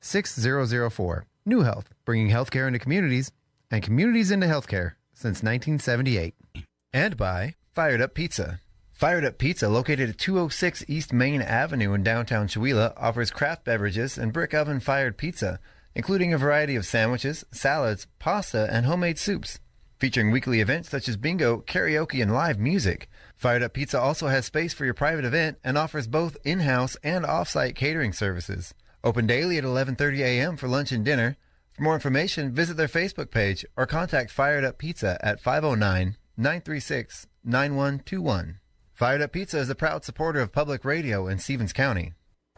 6004. New Health, bringing healthcare into communities and communities into healthcare since 1978. And by Fired Up Pizza. Fired Up Pizza, located at 206 East Main Avenue in downtown Chewelah, offers craft beverages and brick oven fired pizza, including a variety of sandwiches, salads, pasta, and homemade soups. Featuring weekly events such as bingo, karaoke, and live music. Fired Up Pizza also has space for your private event and offers both in-house and off-site catering services. Open daily at 11:30 a.m. for lunch and dinner. For more information, visit their Facebook page or contact Fired Up Pizza at 509-936-9121. Fired Up Pizza is a proud supporter of public radio in Stevens County.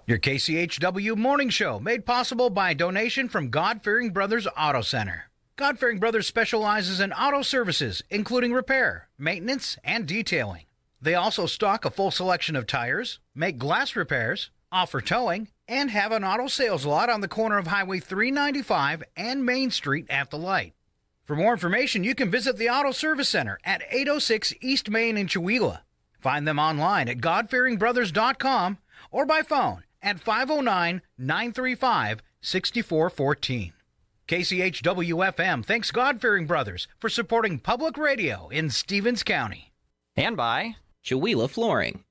Your KCHW morning show made possible by a donation from God-Fearing Brothers Auto Center. God-Fearing Brothers specializes in auto services, including repair, maintenance, and detailing. They also stock a full selection of tires, make glass repairs, offer towing, and have an auto sales lot on the corner of Highway 395 and Main Street at the light. For more information, you can visit the Auto Service Center at 806 East Main in Chewelah. Find them online at godfearingbrothers.com or by phone at 509-935-6414. KCHW-FM thanks God-Fearing Brothers for supporting public radio in Stevens County. And by Chewelah Flooring.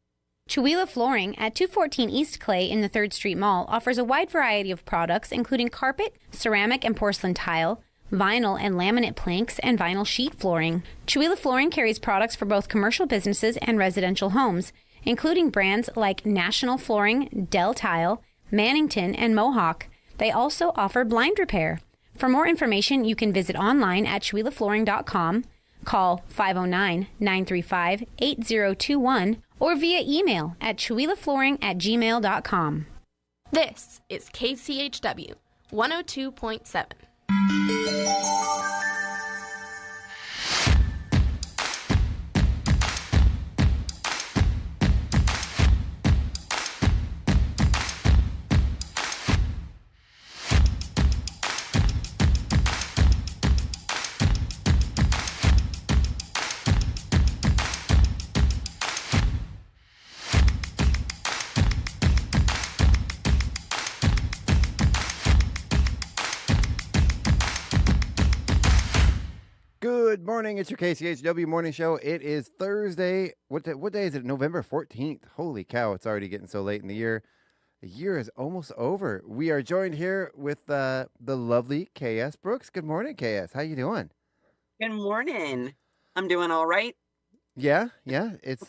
Chewelah Flooring at 214 East Clay in the 3rd Street Mall offers a wide variety of products including carpet, ceramic and porcelain tile, vinyl and laminate planks, and vinyl sheet flooring. Chewelah Flooring carries products for both commercial businesses and residential homes, including brands like National Flooring, Dell Tile, Mannington, and Mohawk. They also offer blind repair. For more information, you can visit online at ChewelahFlooring.com, call 509-935-8021, or via email at ChewelahFlooring@gmail.com. This is KCHW 102.7. Good morning. It's your KCHW morning show. It is Thursday. What day is it? November 14th. Holy cow, it's already getting so late in the year. The year is almost over. We are joined here with the lovely KS Brooks. Good morning, KS. How you doing? Good morning. I'm doing all right. Yeah. It's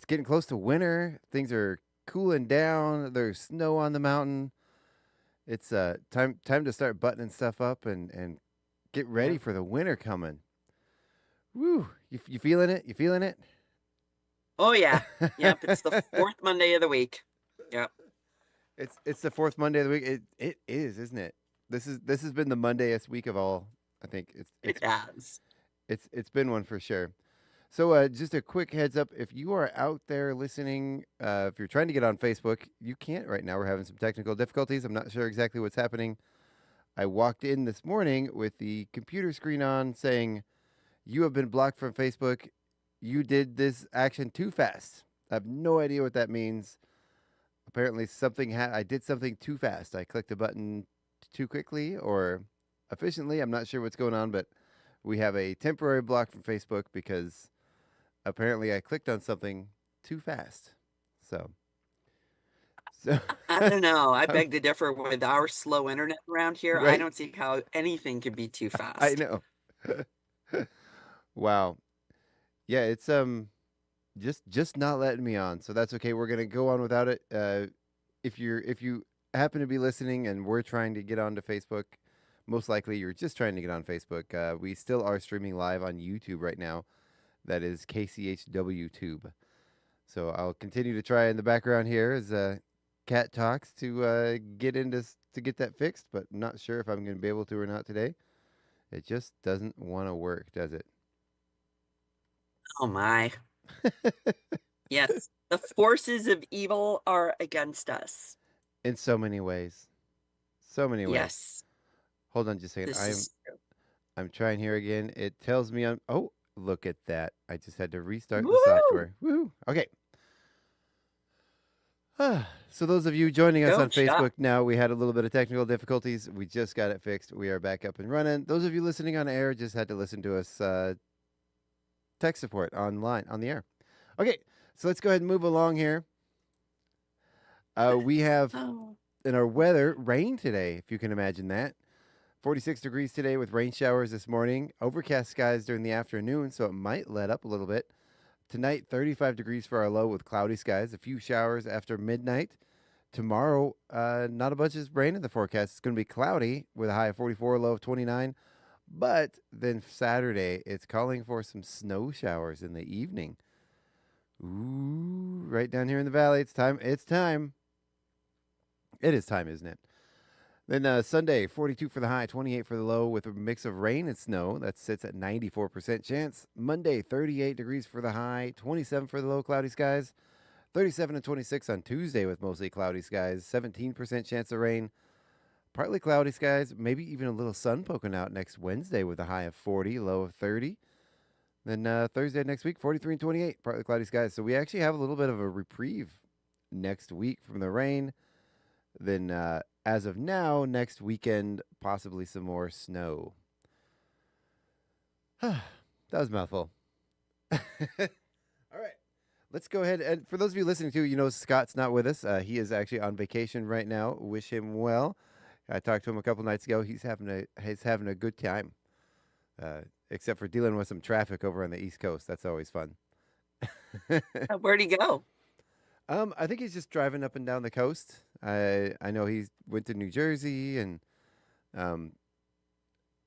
getting close to winter. Things are cooling down. There's snow on the mountain. It's time to start buttoning stuff up and get ready for the winter coming. Woo! You feeling it? You feeling it? Oh yeah. Yep. It's the 4th Monday of the week. Yep. It's the 4th Monday of the week. It is, isn't it? This has been the Mondayest week of all. I think it has. It's been one for sure. So just a quick heads up: if you are out there listening, if you're trying to get on Facebook, you can't right now. We're having some technical difficulties. I'm not sure exactly what's happening. I walked in this morning with the computer screen on saying, "You have been blocked from Facebook. You did this action too fast." I have no idea what that means. Apparently I did something too fast. I clicked a button too quickly or efficiently. I'm not sure what's going on, but we have a temporary block from Facebook because apparently I clicked on something too fast. So I don't know. I beg to differ with our slow internet around here. Right? I don't see how anything could be too fast. I know. Wow. Yeah, it's just not letting me on. So that's okay. We're gonna go on without it. If you happen to be listening and we're trying to get onto Facebook, most likely you're just trying to get on Facebook. We still are streaming live on YouTube right now. That is KCHW Tube. So I'll continue to try in the background here as Kat talks to get that fixed, but I'm not sure if I'm going to be able to or not today. It just doesn't want to work, does it? Oh my. Yes. The forces of evil are against us. In so many ways. So many ways. Yes. Hold on just a second. I'm trying here again. It tells me oh, look at that. I just had to restart the software. Woo! Okay. So those of you joining us Go, on Chuck. Facebook now, we had a little bit of technical difficulties. We just got it fixed. We are back up and running. Those of you listening on air just had to listen to us tech support online on the air. Okay, so let's go ahead and move along here. We have Oh. in our weather rain today, if you can imagine that. 46 degrees today with rain showers this morning. Overcast skies during the afternoon, so it might let up a little bit. Tonight, 35 degrees for our low with cloudy skies. A few showers after midnight. Tomorrow, not a bunch of rain in the forecast. It's going to be cloudy with a high of 44, low of 29. But then Saturday, it's calling for some snow showers in the evening. Ooh, right down here in the valley. It's time. It's time. It is time, isn't it? Then Sunday, 42 for the high, 28 for the low with a mix of rain and snow. That sits at 94% chance. Monday, 38 degrees for the high, 27 for the low, cloudy skies. 37 and 26 on Tuesday with mostly cloudy skies. 17% chance of rain. Partly cloudy skies, maybe even a little sun poking out next Wednesday with a high of 40, low of 30. Then Thursday next week, 43 and 28, partly cloudy skies. So we actually have a little bit of a reprieve next week from the rain. Then as of now, next weekend, possibly some more snow. That was a mouthful. All right. Let's go ahead. And for those of you listening to, Scott's not with us. He is actually on vacation right now. Wish him well. I talked to him a couple nights ago. He's having a good time, except for dealing with some traffic over on the East Coast. That's always fun. Where'd he go? I think he's just driving up and down the coast. I know he went to New Jersey and,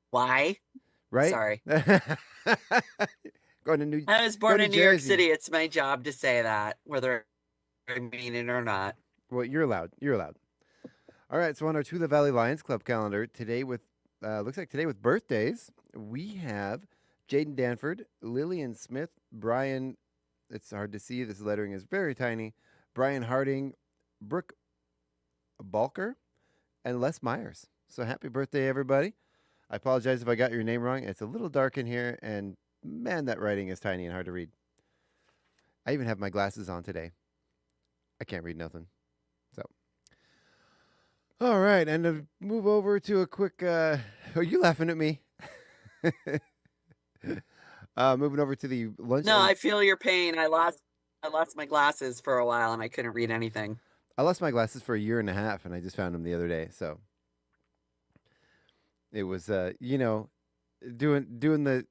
Why? right? Sorry. Going to New. I was go born to in New York Jersey. City. It's my job to say that, whether I mean it or not. Well, you're allowed. You're allowed. All right. So on our To the Valley Lions Club calendar today, with looks like today with birthdays, we have Jaden Danford, Lillian Smith, Brian. It's hard to see. This lettering is very tiny. Brian Harding, Brooke Balker, and Les Myers. So happy birthday, everybody. I apologize if I got your name wrong. It's a little dark in here, and man, that writing is tiny and hard to read. I even have my glasses on today. I can't read nothing. So, all right, and to move over to a quick. Are you laughing at me? Moving over to the lunch. No, I feel your pain. I lost my glasses for a while and I couldn't read anything. I lost my glasses for a year and a half, and I just found them the other day. So it was, doing the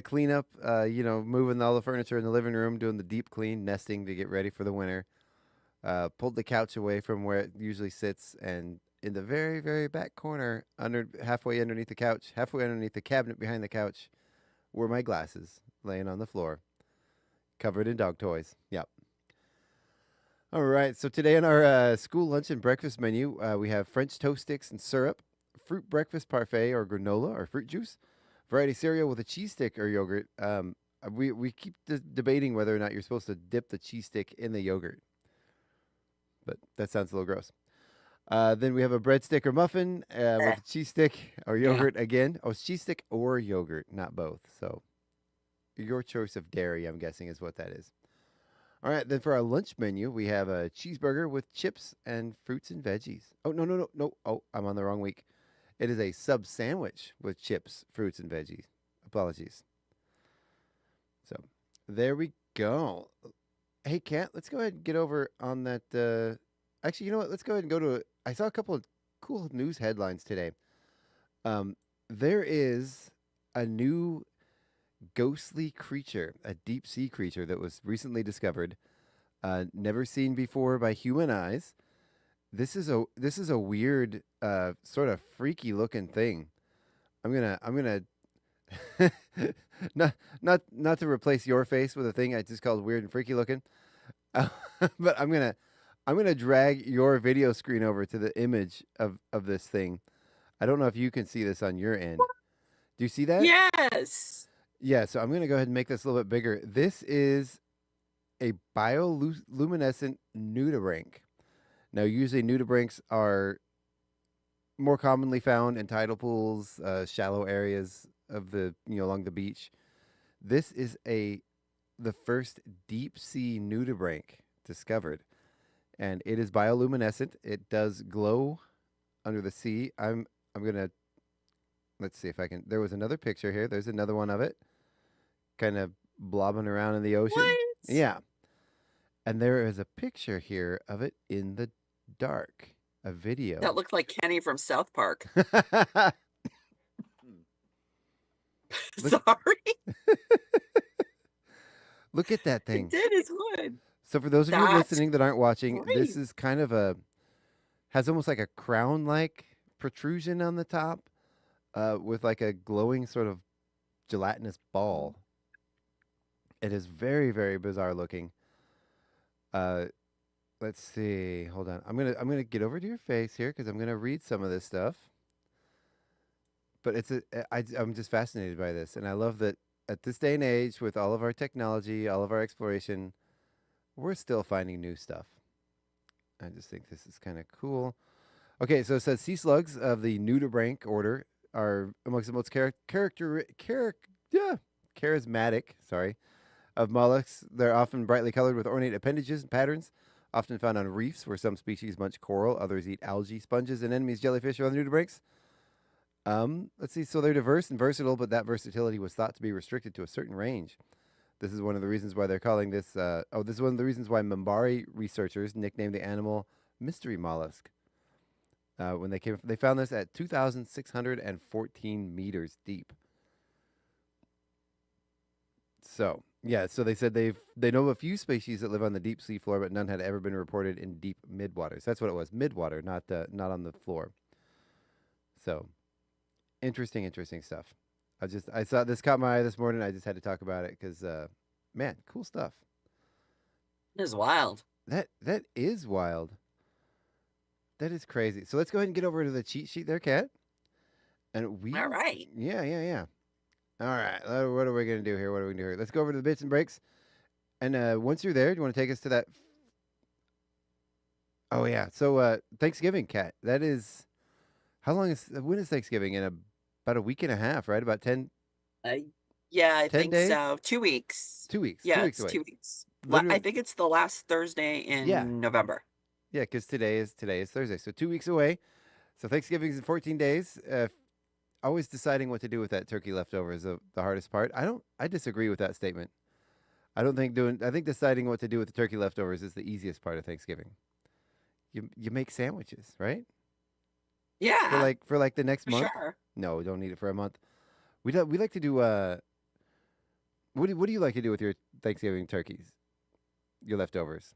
cleanup. Moving all the furniture in the living room, doing the deep clean, nesting to get ready for the winter. Pulled the couch away from where it usually sits, and in the very, very back corner, halfway underneath the couch, halfway underneath the cabinet behind the couch, were my glasses laying on the floor, covered in dog toys. Yep. All right. So today on our school lunch and breakfast menu, we have French toast sticks and syrup, fruit breakfast parfait or granola or fruit juice, variety cereal with a cheese stick or yogurt. We keep debating whether or not you're supposed to dip the cheese stick in the yogurt, but that sounds a little gross. Then we have a breadstick or muffin with a cheese stick or yogurt again. Oh, it's cheese stick or yogurt, not both. So your choice of dairy, I'm guessing, is what that is. All right, then for our lunch menu, we have a cheeseburger with chips and fruits and veggies. Oh, no. Oh, I'm on the wrong week. It is a sub sandwich with chips, fruits, and veggies. Apologies. So there we go. Hey, Kat, let's go ahead and get over on that. Actually, you know what? Let's go ahead and go to. I saw a couple of cool news headlines today. There is a new ghostly creature, a deep sea creature that was recently discovered, never seen before by human eyes. This is a weird, sort of freaky looking thing. I'm gonna not to replace your face with a thing I just called weird and freaky looking, but I'm gonna drag your video screen over to the image of this thing. I don't know if you can see this on your end. Do you see that? Yes. Yeah, so I'm going to go ahead and make this a little bit bigger. This is a bioluminescent nudibranch. Now, usually nudibranchs are more commonly found in tidal pools, shallow areas of along the beach. This is the first deep sea nudibranch discovered, and it is bioluminescent. It does glow under the sea. I'm gonna let's see if I can. There was another picture here. There's another one of it, kind of blobbing around in the ocean. What? Yeah, and there is a picture here of it in the dark. A video. That looked like Kenny from South Park. Look- Sorry. Look at that It thing. did his hood. So for those of you That's listening that aren't watching, this great. is kind of has almost like a crown-like protrusion on the top, with like a glowing sort of gelatinous ball. It is very, very bizarre looking. Let's see. Hold on. I'm gonna get over to your face here because I'm gonna read some of this stuff. But I'm just fascinated by this, and I love that at this day and age, with all of our technology, all of our exploration, we're still finding new stuff. I just think this is kind of cool. Okay, so it says sea slugs of the nudibranch order are amongst the most charismatic, of mollusks. They're often brightly colored with ornate appendages and patterns, often found on reefs where some species munch coral, others eat algae, sponges, and enemies, jellyfish, or other nudibranchs. Let's see. So they're diverse and versatile, but that versatility was thought to be restricted to a certain range. This is one of the reasons why they're calling this. This is one of the reasons why Mambari researchers nicknamed the animal mystery mollusk. When they found this at 2,614 meters deep. So yeah, so they said they know of a few species that live on the deep sea floor, but none had ever been reported in deep midwaters. That's what it was, midwater, not on the floor. So. Interesting stuff. I saw this caught my eye this morning. I just had to talk about it because, man, cool stuff. It is wild. That is wild. That is crazy. So let's go ahead and get over to the cheat sheet there, Kat. And All right. Yeah. All right. What are we gonna do here? Let's go over to the bits and breaks. And once you're there, do you want to take us to that? Oh yeah. So Thanksgiving, Kat. That is. When is Thanksgiving? About a week and a half, right? About 10. Yeah, I 10 think days? so. 2 weeks. 2 weeks. Yeah, 2 weeks it's away. 2 weeks. Literally- I think it's the last Thursday in Yeah. November. Yeah, because today is Thursday, so 2 weeks away. So Thanksgiving is in 14 days. Always deciding what to do with that turkey leftover is the hardest part. I disagree with that statement. I think deciding what to do with the turkey leftovers is the easiest part of Thanksgiving. You make sandwiches, right? Yeah, For like the next for month. sure. No, we don't need it for a month. We like to do what do you like to do with your Thanksgiving turkeys? Your leftovers.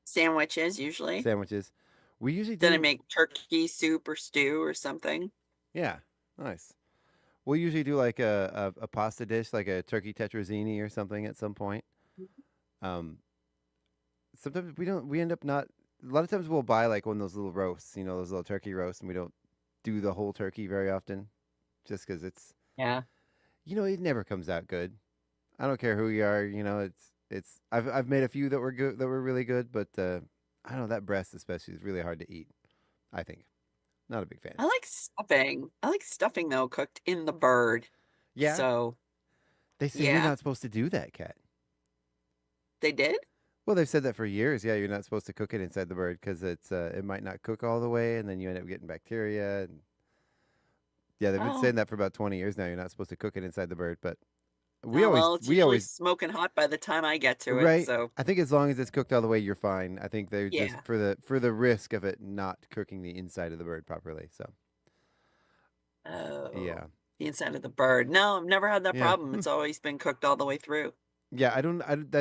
Sandwiches usually. Sandwiches. We usually Then do I make turkey soup or stew or something. Yeah, nice. We'll usually do like a pasta dish, like a turkey tetrazzini or something at some point. Um, Sometimes we don't. We end up not. A lot of times we'll buy like one of those little roasts, those little turkey roasts, and we don't do the whole turkey very often, just because Yeah. it never comes out good. I don't care who you are, it's. I've made a few that were good, that were really good, but I don't know, that breast especially is really hard to eat. I think. Not a big fan. I like stuffing. I like stuffing though, cooked in the bird. Yeah. So They say you're yeah. not supposed to do that, Kat. They did? Well, they've said that for years. Yeah, you're not supposed to cook it inside the bird because it might not cook all the way, and then you end up getting bacteria. And yeah, they've been Oh. saying that for about 20 years now. You're not supposed to cook it inside the bird, but Oh, well, it's we usually always smoking hot by the time I get to it. right. So I think as long as it's cooked all the way, you're fine. I think they're just Yeah. for the risk of it not cooking the inside of the bird properly. So oh, yeah, the inside of the bird. No, I've never had that Yeah. problem. It's always been cooked all the way through. yeah. I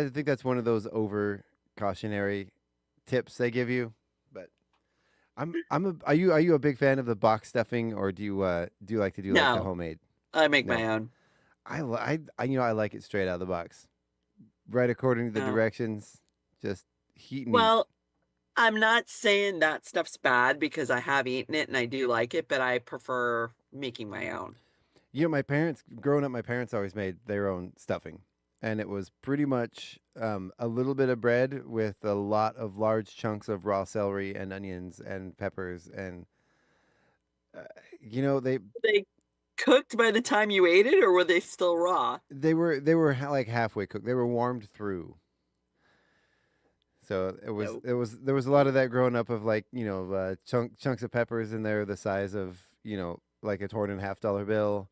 think that's one of those over cautionary tips they give you. But are you a big fan of the box stuffing, or do you like to do like the No. homemade? I make No. my own. I like it straight out of the box, right according to the No. directions. Just heat and eat. Well, I'm not saying that stuff's bad because I have eaten it and I do like it, but I prefer making my own. My parents growing up, my parents always made their own stuffing, and it was pretty much a little bit of bread with a lot of large chunks of raw celery and onions and peppers, and they Were they cooked by the time you ate it, or were they still raw? they were like halfway cooked. They were warmed through. So No. there was a lot of that growing up of like, chunks of peppers in there the size of, like a torn in half dollar bill,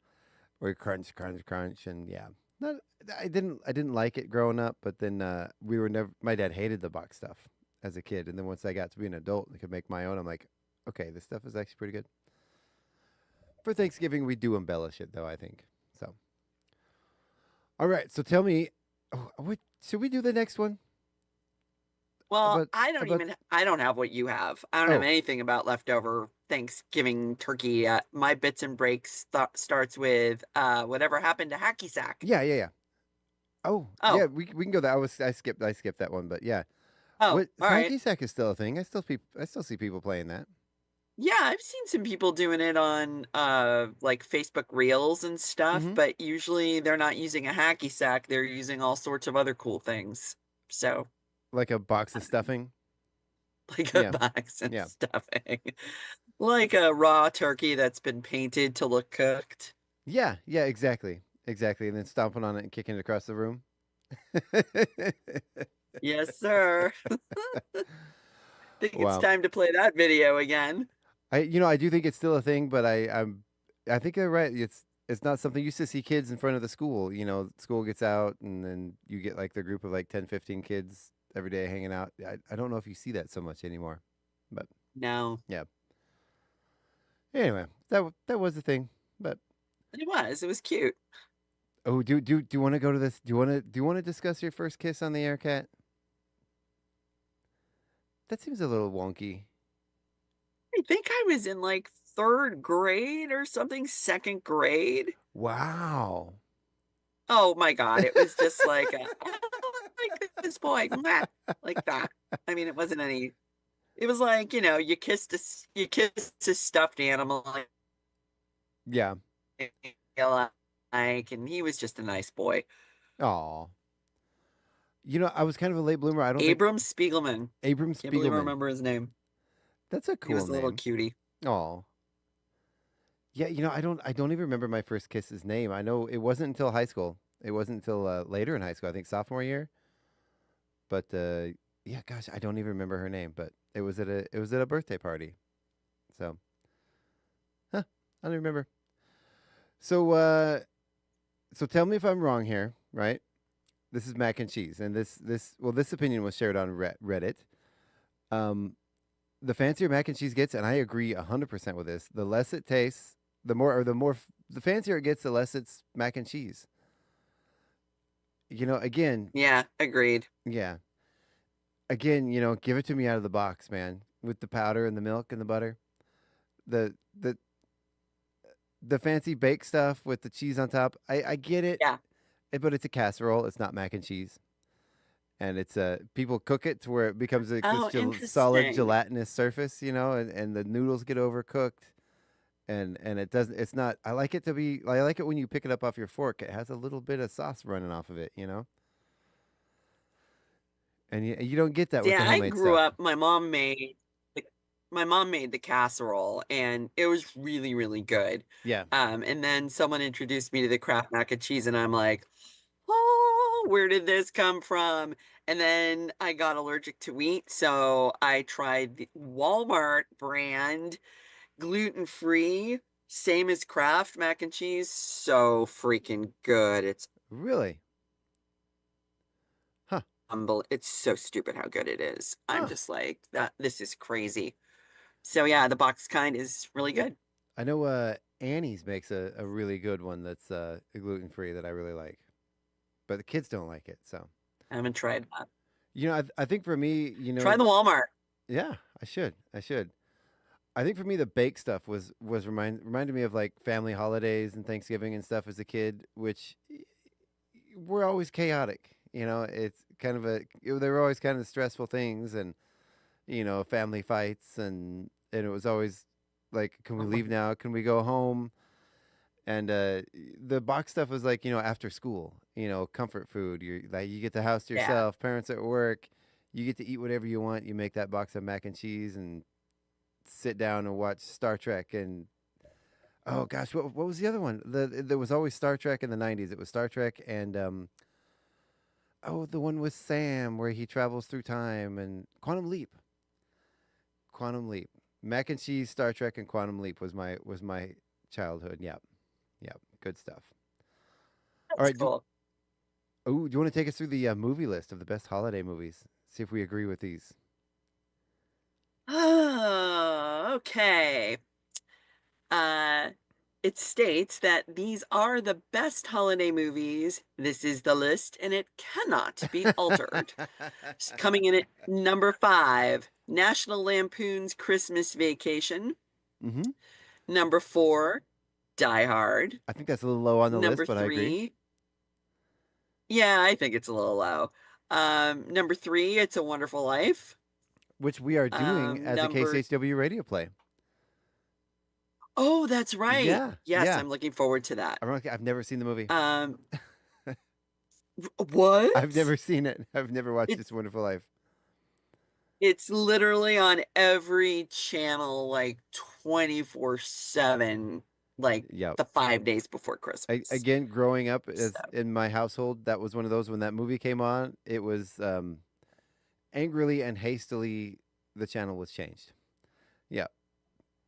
or crunch, crunch, crunch. And yeah, not, I didn't like it growing up, but then, we were never, my dad hated the box stuff as a kid. And then once I got to be an adult and could make my own, I'm like, okay, this stuff is actually pretty good. For Thanksgiving, we do embellish it though, I think. So, all right. So tell me, should we do the next one? Well, About, about, I don't have what you have. I don't have oh, anything about leftover Thanksgiving turkey. My bits and breaks starts with whatever happened to hacky sack. yeah, yeah, yeah. Oh, yeah, Oh, we can go that. I skipped that one, but yeah. oh, What all right. hacky sack is still a thing. I still see people playing that. Yeah, I've seen some people doing it on like Facebook Reels and stuff, Hmm. but usually they're not using a hacky sack. They're using all sorts of other cool things. So, Like a box of stuffing. like a Yeah, box and yeah, stuffing. Like a raw turkey that's been painted to look cooked. yeah, yeah. Exactly. And then stomping on it and kicking it across the room. Yes, sir. Think it's Wow. time to play that video again. I do think it's still a thing, but I think you're right. It's not something you used to see kids in front of the school. School gets out and then you get like the group of like 10, 15 kids every day hanging out. I don't know if you see that so much anymore, but No, yeah. Anyway, that was the thing. But it was. It was cute. oh, do you want to go to this? Do you want to discuss your first kiss on the air, cat? That seems a little wonky. I think I was in like third grade or something, second grade. Wow. Oh my God. It was just like, like this boy, mwah, like that. I mean, it wasn't any, it was like, you kissed a stuffed animal, Yeah. like, and he was just a nice boy. Aw. I was kind of a late bloomer. I don't think Abram Spiegelman. Abram Can't believe I Spiegelman. remember his name. That's a He cool was a little name. cutie. Aw. Yeah, I don't even remember my first kiss's name. I know it wasn't until high school. It wasn't until later in high school, I think sophomore year. But yeah, gosh, I don't even remember her name, but it was at a birthday party. So, huh, I don't remember. So so tell me if I'm wrong here, right? This is mac and cheese, and this opinion was shared on Reddit. Um, the fancier mac and cheese gets, and I agree 100% with this. The less it tastes, the fancier it gets, the less it's mac and cheese. Again, Yeah, agreed. yeah, again, give it to me out of the box, man, with the powder and the milk and the butter. The the the fancy baked stuff with the cheese on top. I get it, Yeah. but it's a casserole. It's not mac and cheese. And it's people cook it to where it becomes like this Oh, solid interesting. gelatinous surface, and the noodles get overcooked, and it doesn't. It's not. I like it to be. I like it when you pick it up off your fork. It has a little bit of sauce running off of it. And you don't get that with Yeah, the I homemade grew stuff. up, the, my mom made the casserole and it was really, really good. Yeah, And then someone introduced me to the Kraft mac and cheese and I'm like, oh, where did this come from? And then I got allergic to wheat, so I tried the Walmart brand, gluten-free, same as Kraft mac and cheese. So freaking good. It's really, huh? it's so stupid how good it is. I'm Huh? just like that. This is crazy. So yeah, the box kind is really good. I know Annie's makes a really good one that's gluten free that I really like, but the kids don't like it. So I haven't tried that. I think for me, Try the Walmart. yeah, I should. I think for me the bake stuff reminded me of like family holidays and Thanksgiving and stuff as a kid, which were always chaotic. It's kind of they were always kind of stressful things, and family fights, and it was always like, can we leave now? Can we go home? And the box stuff was like, after school, comfort food. You get the house to Yeah. yourself. Parents at work, you get to eat whatever you want. You make that box of mac and cheese and sit down and watch Star Trek. And oh gosh, what was the other one? There was always Star Trek in the '90s. It was Star Trek and Oh, the one with Sam where he travels through time and Quantum Leap. Quantum Leap. Mac and Cheese, Star Trek, and Quantum Leap was my childhood. Yep. Yep. Good stuff. All That's right. cool. Do you want to take us through the movie list of the best holiday movies? See if we agree with these. Oh, okay. Uh, it states that these are the best holiday movies. This is the list, and it cannot be altered. Coming in at number 5, National Lampoon's Christmas Vacation. Mm-hmm. Number 4, Die Hard. I think that's a little low on the Number list, but I agree. 3, yeah, I think it's a little low. Number 3, It's a Wonderful Life. Which we are doing as a Number KCHW radio play. Oh, that's right. Yeah, Yes, yeah. I'm looking forward to that. I've never seen the movie. Um, what? I've never seen it. I've never watched It, It's a Wonderful Life. it's literally on every channel, like 24/7, like Yeah. the 5 days before Christmas. Again, growing up So, as in my household, that was one of those when that movie came on. It was angrily and hastily the channel was changed. Yeah.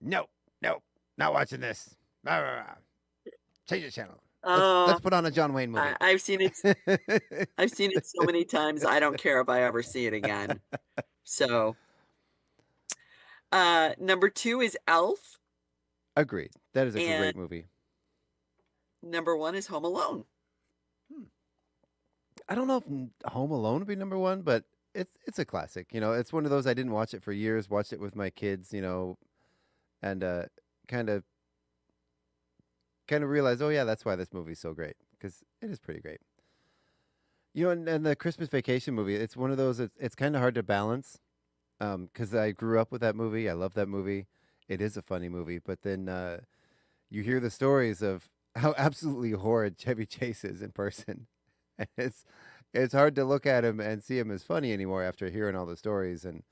No, no, not watching this. Rah, rah, rah. Change the channel. Let's uh, put on a John Wayne movie. I've seen it. I've seen it so many times. I don't care if I ever see it again. So, number 2 is Elf, Agreed. That is a and great movie. number 1 is Home Alone. I don't know if Home Alone would be number one, but it's a classic. It's one of those I didn't watch it for years. Watched it with my kids, and kind of realized, oh yeah, that's why this movie's so great because it is pretty great. And the Christmas Vacation movie, it's one of those. It's kind of hard to balance, because I grew up with that movie. I love that movie. It is a funny movie, but then you hear the stories of how absolutely horrid Chevy Chase is in person. And it's hard to look at him and see him as funny anymore after hearing all the stories and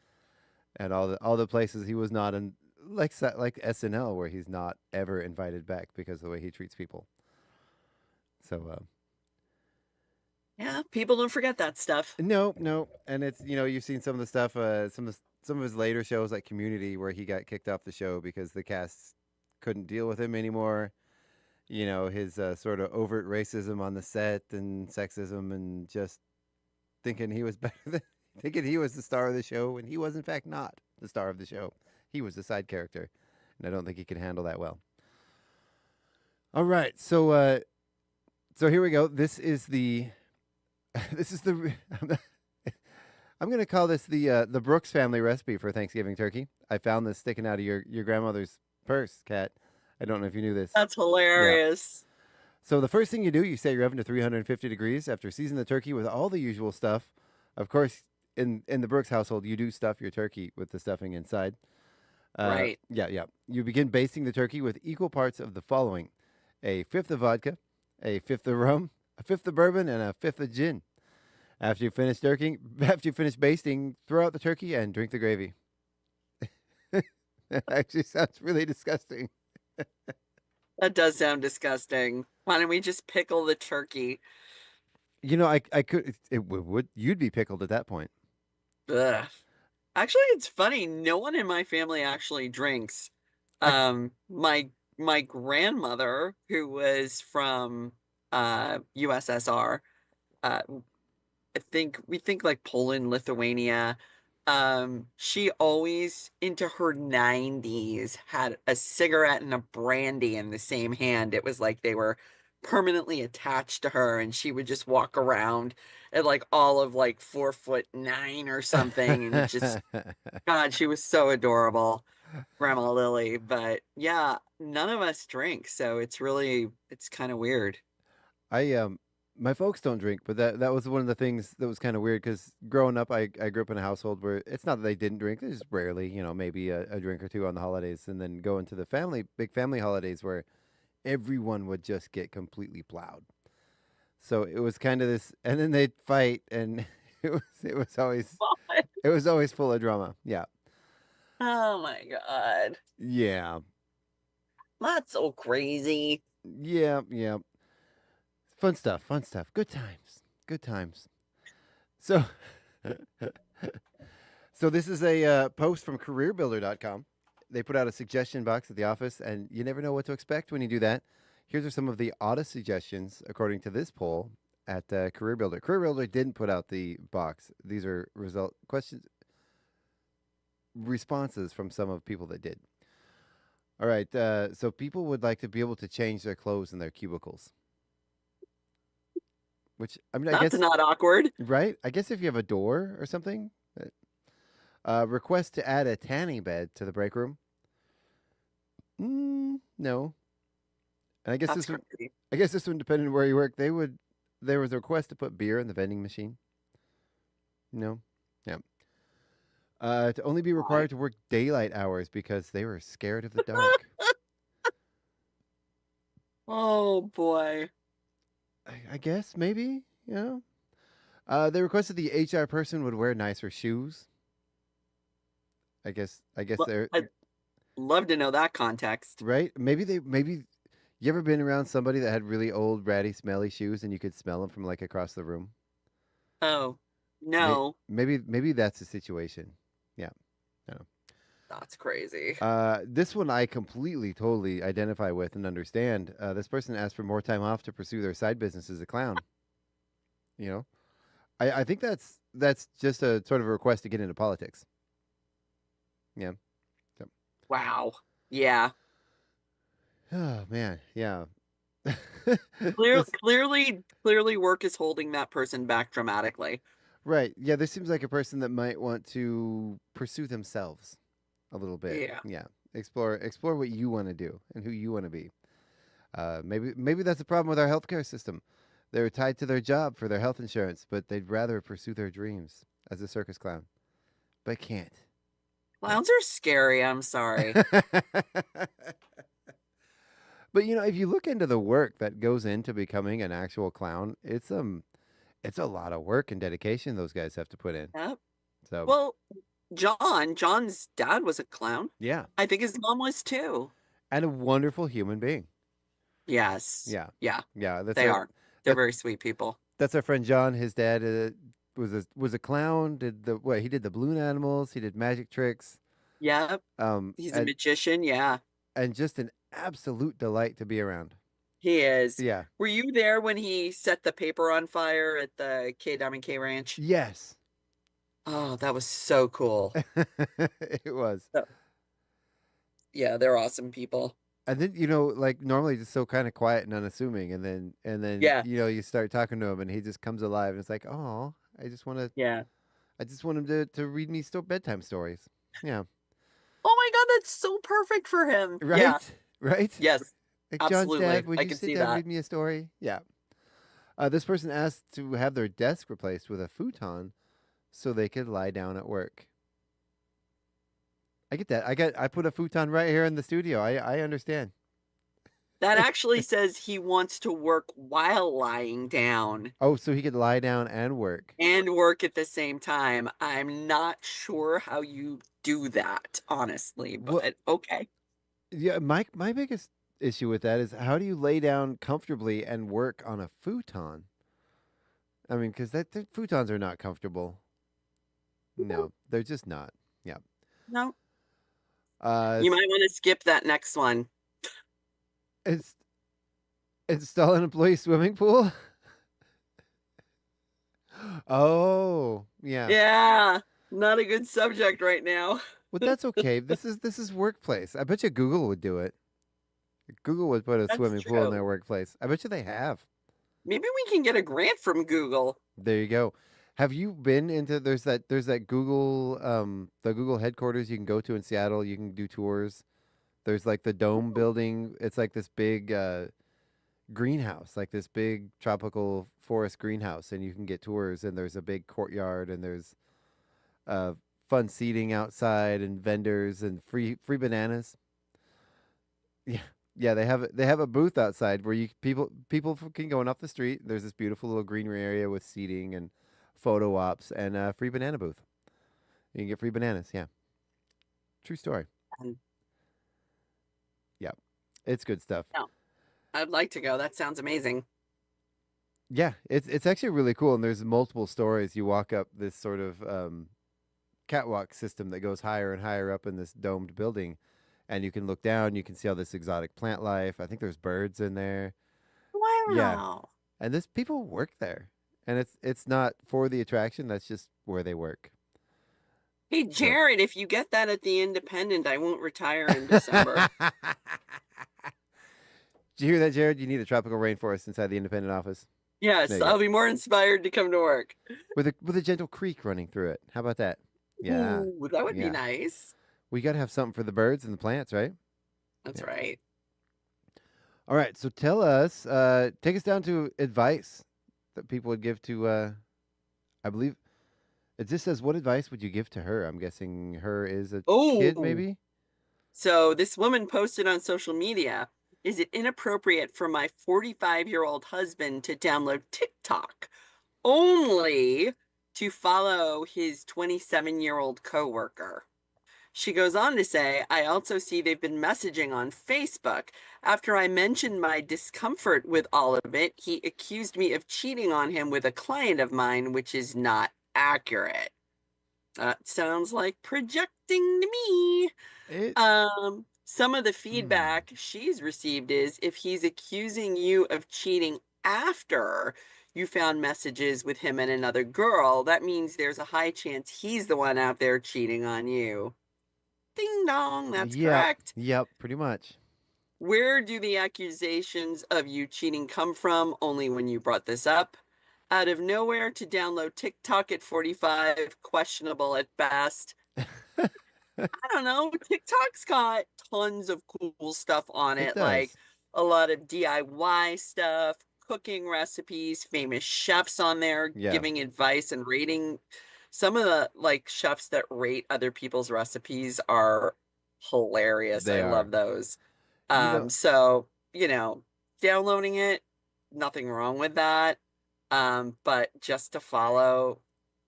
all the places he was not in, like SNL, where he's not ever invited back because of the way he treats people. So Yeah, people don't forget that stuff. no, and it's you've seen some of the stuff, some of his later shows like Community, where he got kicked off the show because the cast couldn't deal with him anymore. His sort of overt racism on the set and sexism and just thinking he was better thinking he was the star of the show when he was in fact not the star of the show. He was the side character, and I don't think he could handle that well. All right, so here we go. This is the I'm going to call this the Brooks family recipe for Thanksgiving turkey. I found this sticking out of your grandmother's purse, Kat. I don't know if you knew this. That's Yeah. hilarious. So the first thing you do, you set your oven to 350 degrees after seasoning the turkey with all the usual stuff. Of course, in the Brooks household, you do stuff your turkey with the stuffing inside. Right. Yeah. You begin basting the turkey with equal parts of the following: a fifth of vodka, a fifth of rum, a fifth of bourbon, and a fifth of gin. After you finish basting, throw out the turkey and drink the gravy. That actually sounds really disgusting. That does sound disgusting. Why don't we just pickle the turkey? I could. It would. You'd be pickled at that point. Ugh. Actually, it's funny. No one in my family actually drinks. My grandmother, who was from USSR, uh, we think like Poland, Lithuania. She always into her 90s had a cigarette and a brandy in the same hand. It was like they were permanently attached to her, and she would just walk around at like all of like 4'9" or something, and just God, she was so adorable, Grandma Lily. But yeah, none of us drink, so it's kind of weird. I My folks don't drink, but that was one of the things that was kind of weird because growing up, I grew up in a household where it's not that they didn't drink; they just rarely, maybe a drink or two on the holidays, and then go into the big family holidays where everyone would just get completely plowed. So it was kind of this, and then they'd fight, and it was always full of drama. Yeah, Oh my God. yeah, That's so crazy. yeah. Fun stuff, fun stuff. Good times, good times. So, so this is a post from CareerBuilder.com. They put out a suggestion box at the office, and you never know what to expect when you do that. Here's are some of the oddest suggestions according to this poll at CareerBuilder. CareerBuilder didn't put out the box. These are responses from some of people that did. All right. So people would like to be able to change their clothes in their cubicles. Which, I mean, I That's guess, not awkward. right? I guess if you have a door or something. Request to add a tanning bed to the break room. No. And That's crazy. I guess this one, depending on where you work, there was a request to put beer in the vending machine. No. Yeah. To only be required to work daylight hours because they were scared of the dark. Oh boy. I guess maybe, they requested the HR person would wear nicer shoes. I guess Well, they're I'd love to know that context. right. Maybe you ever been around somebody that had really old, ratty, smelly shoes and you could smell them from like across the room? Oh, no. Maybe that's the situation. Yeah. I know. That's crazy. This one I completely, totally identify with and understand. This person asked for more time off to pursue their side business as a clown. You know, I think that's just a sort of a request to get into politics. Yeah. So. Wow. Yeah. Oh man. Yeah. Clearly work is holding that person back dramatically. Right. Yeah. This seems like a person that might want to pursue themselves a little bit. Yeah. Yeah. Explore what you want to do and who you want to be. Maybe that's a problem with our healthcare system. They're tied to their job for their health insurance, but they'd rather pursue their dreams as a circus clown, but can't. Clowns are scary. I'm sorry. But if you look into the work that goes into becoming an actual clown, it's a lot of work and dedication those guys have to put in. Yep. So Well, John's dad was a clown. yeah, I think his mom was too. and a wonderful human being. Yes. Yeah, Yeah, yeah. they are. They're that- very sweet people. That's our friend John. His dad was a clown. He did the balloon animals. He did magic tricks. Yep. He's a And magician. Yeah, just an absolute delight to be around. he is. Yeah. Were you there when he set the paper on fire at the K Diamond K Ranch? Yes. Oh, that was so cool. It was. Yeah, they're awesome people. And then like normally just so kind of quiet and unassuming, and then Yeah. you start talking to him, and he just comes alive, and it's like, oh, I just want Yeah. him to read me bedtime stories. Yeah. Oh my God, that's so perfect for him. Right. Yeah. Right. Yes. Like, John's Absolutely. dad, would I you can sit see down and that. read me a story? Yeah. This person asked to have their desk replaced with a futon so they could lie down at work. I get that. I put a futon right here in the studio. I understand. That actually says he wants to work while lying down Oh, so he could lie down and work. and work at the same time. I'm not sure how you do that, honestly, Well- but okay. Yeah, my biggest issue with that is how do you lay down comfortably and work on a futon? I mean, because the futons are not comfortable. No, they're just not. Yeah. No, Uh, you might want to skip that next one. it's install an employee swimming pool. Oh, yeah. Yeah, not a good subject right now. Well, that's okay. This is workplace. I bet you Google would do it. Google would put a That's swimming pool in true. their workplace. I bet you they have. Maybe we can get a grant from Google. There you go. Have you been into there's that Google the Google headquarters you can go to in Seattle. You can do tours. There's like the dome building. It's like this big greenhouse, like this big tropical forest greenhouse, and you can get tours, and there's a big courtyard, and there's fun seating outside and vendors and free bananas. Yeah. Yeah, they have a booth outside where people can go in off the street. There's this beautiful little greenery area with seating and photo ops and a free banana booth. You can get free bananas. Yeah, true story. Um, Yeah, it's good stuff. No. I'd like to go. That sounds amazing. Yeah, it's actually really cool, and there's multiple stories. You walk up this sort of catwalk system that goes higher and higher up in this domed building, and you can look down. You can see all this exotic plant life. I think there's birds in there. Yeah, Wow. and this people work there, and it's not for the attraction. That's just where they work. Hey, So. Jared, if you get that at the Independent, I won't retire in December. Did you hear that, Jared? You need a tropical rainforest inside the independent office. There Yes, you go. I'll be more inspired to come to work. With a gentle creek running through it. How about that? Yeah. Ooh, that would be Yeah. nice. We got to have something for the birds and the plants, right? That's Yeah. right. All right. So tell us, take us down to advice that people would give to, I believe it just says, what advice would you give to her? I'm guessing her is a kid, Oh, maybe? so this woman posted on social media, is it inappropriate for my 45-year-old husband to download TikTok only to follow his 27-year-old coworker? She goes on to say, I also see they've been messaging on Facebook. After I mentioned my discomfort with all of it, he accused me of cheating on him with a client of mine, which is not accurate. Sounds like projecting to me. It, Some of the hmm. feedback she's received is if he's accusing you of cheating after you found messages with him and another girl, that means there's a high chance he's the one out there cheating on you. Ding dong, that's Yep. correct. Yep. Pretty much. Where do the accusations of you cheating come from? Only when you brought this up. Out of nowhere to download TikTok at 45, questionable at best. I don't know. TikTok's got tons of cool stuff on It it, like does. a lot of DIY stuff, cooking recipes, famous chefs on there Yeah. giving advice and rating. Some of the like chefs that rate other people's recipes are hilarious. They I are. love those. You know, So, downloading it, nothing wrong with that. But just to follow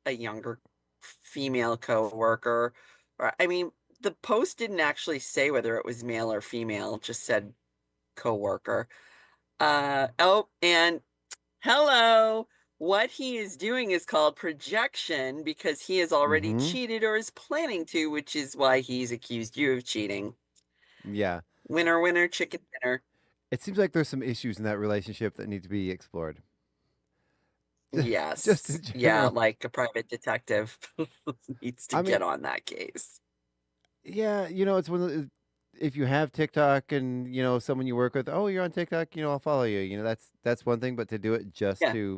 a younger female coworker, or I mean, the post didn't actually say whether it was male or female, just said coworker. Oh, and hello. What he is doing is called projection because he has already mm-hmm. cheated or is planning to, which is why he's accused you of cheating. Yeah. Winner, winner, chicken dinner. It seems like there's some issues in that relationship that need to be explored. Just Yes. in Yeah, general. like a private detective needs to I get mean, on that case. yeah, it's one of if you have TikTok and someone you work with, oh, you're on TikTok, I'll follow you. That's one thing, but to do it Yeah.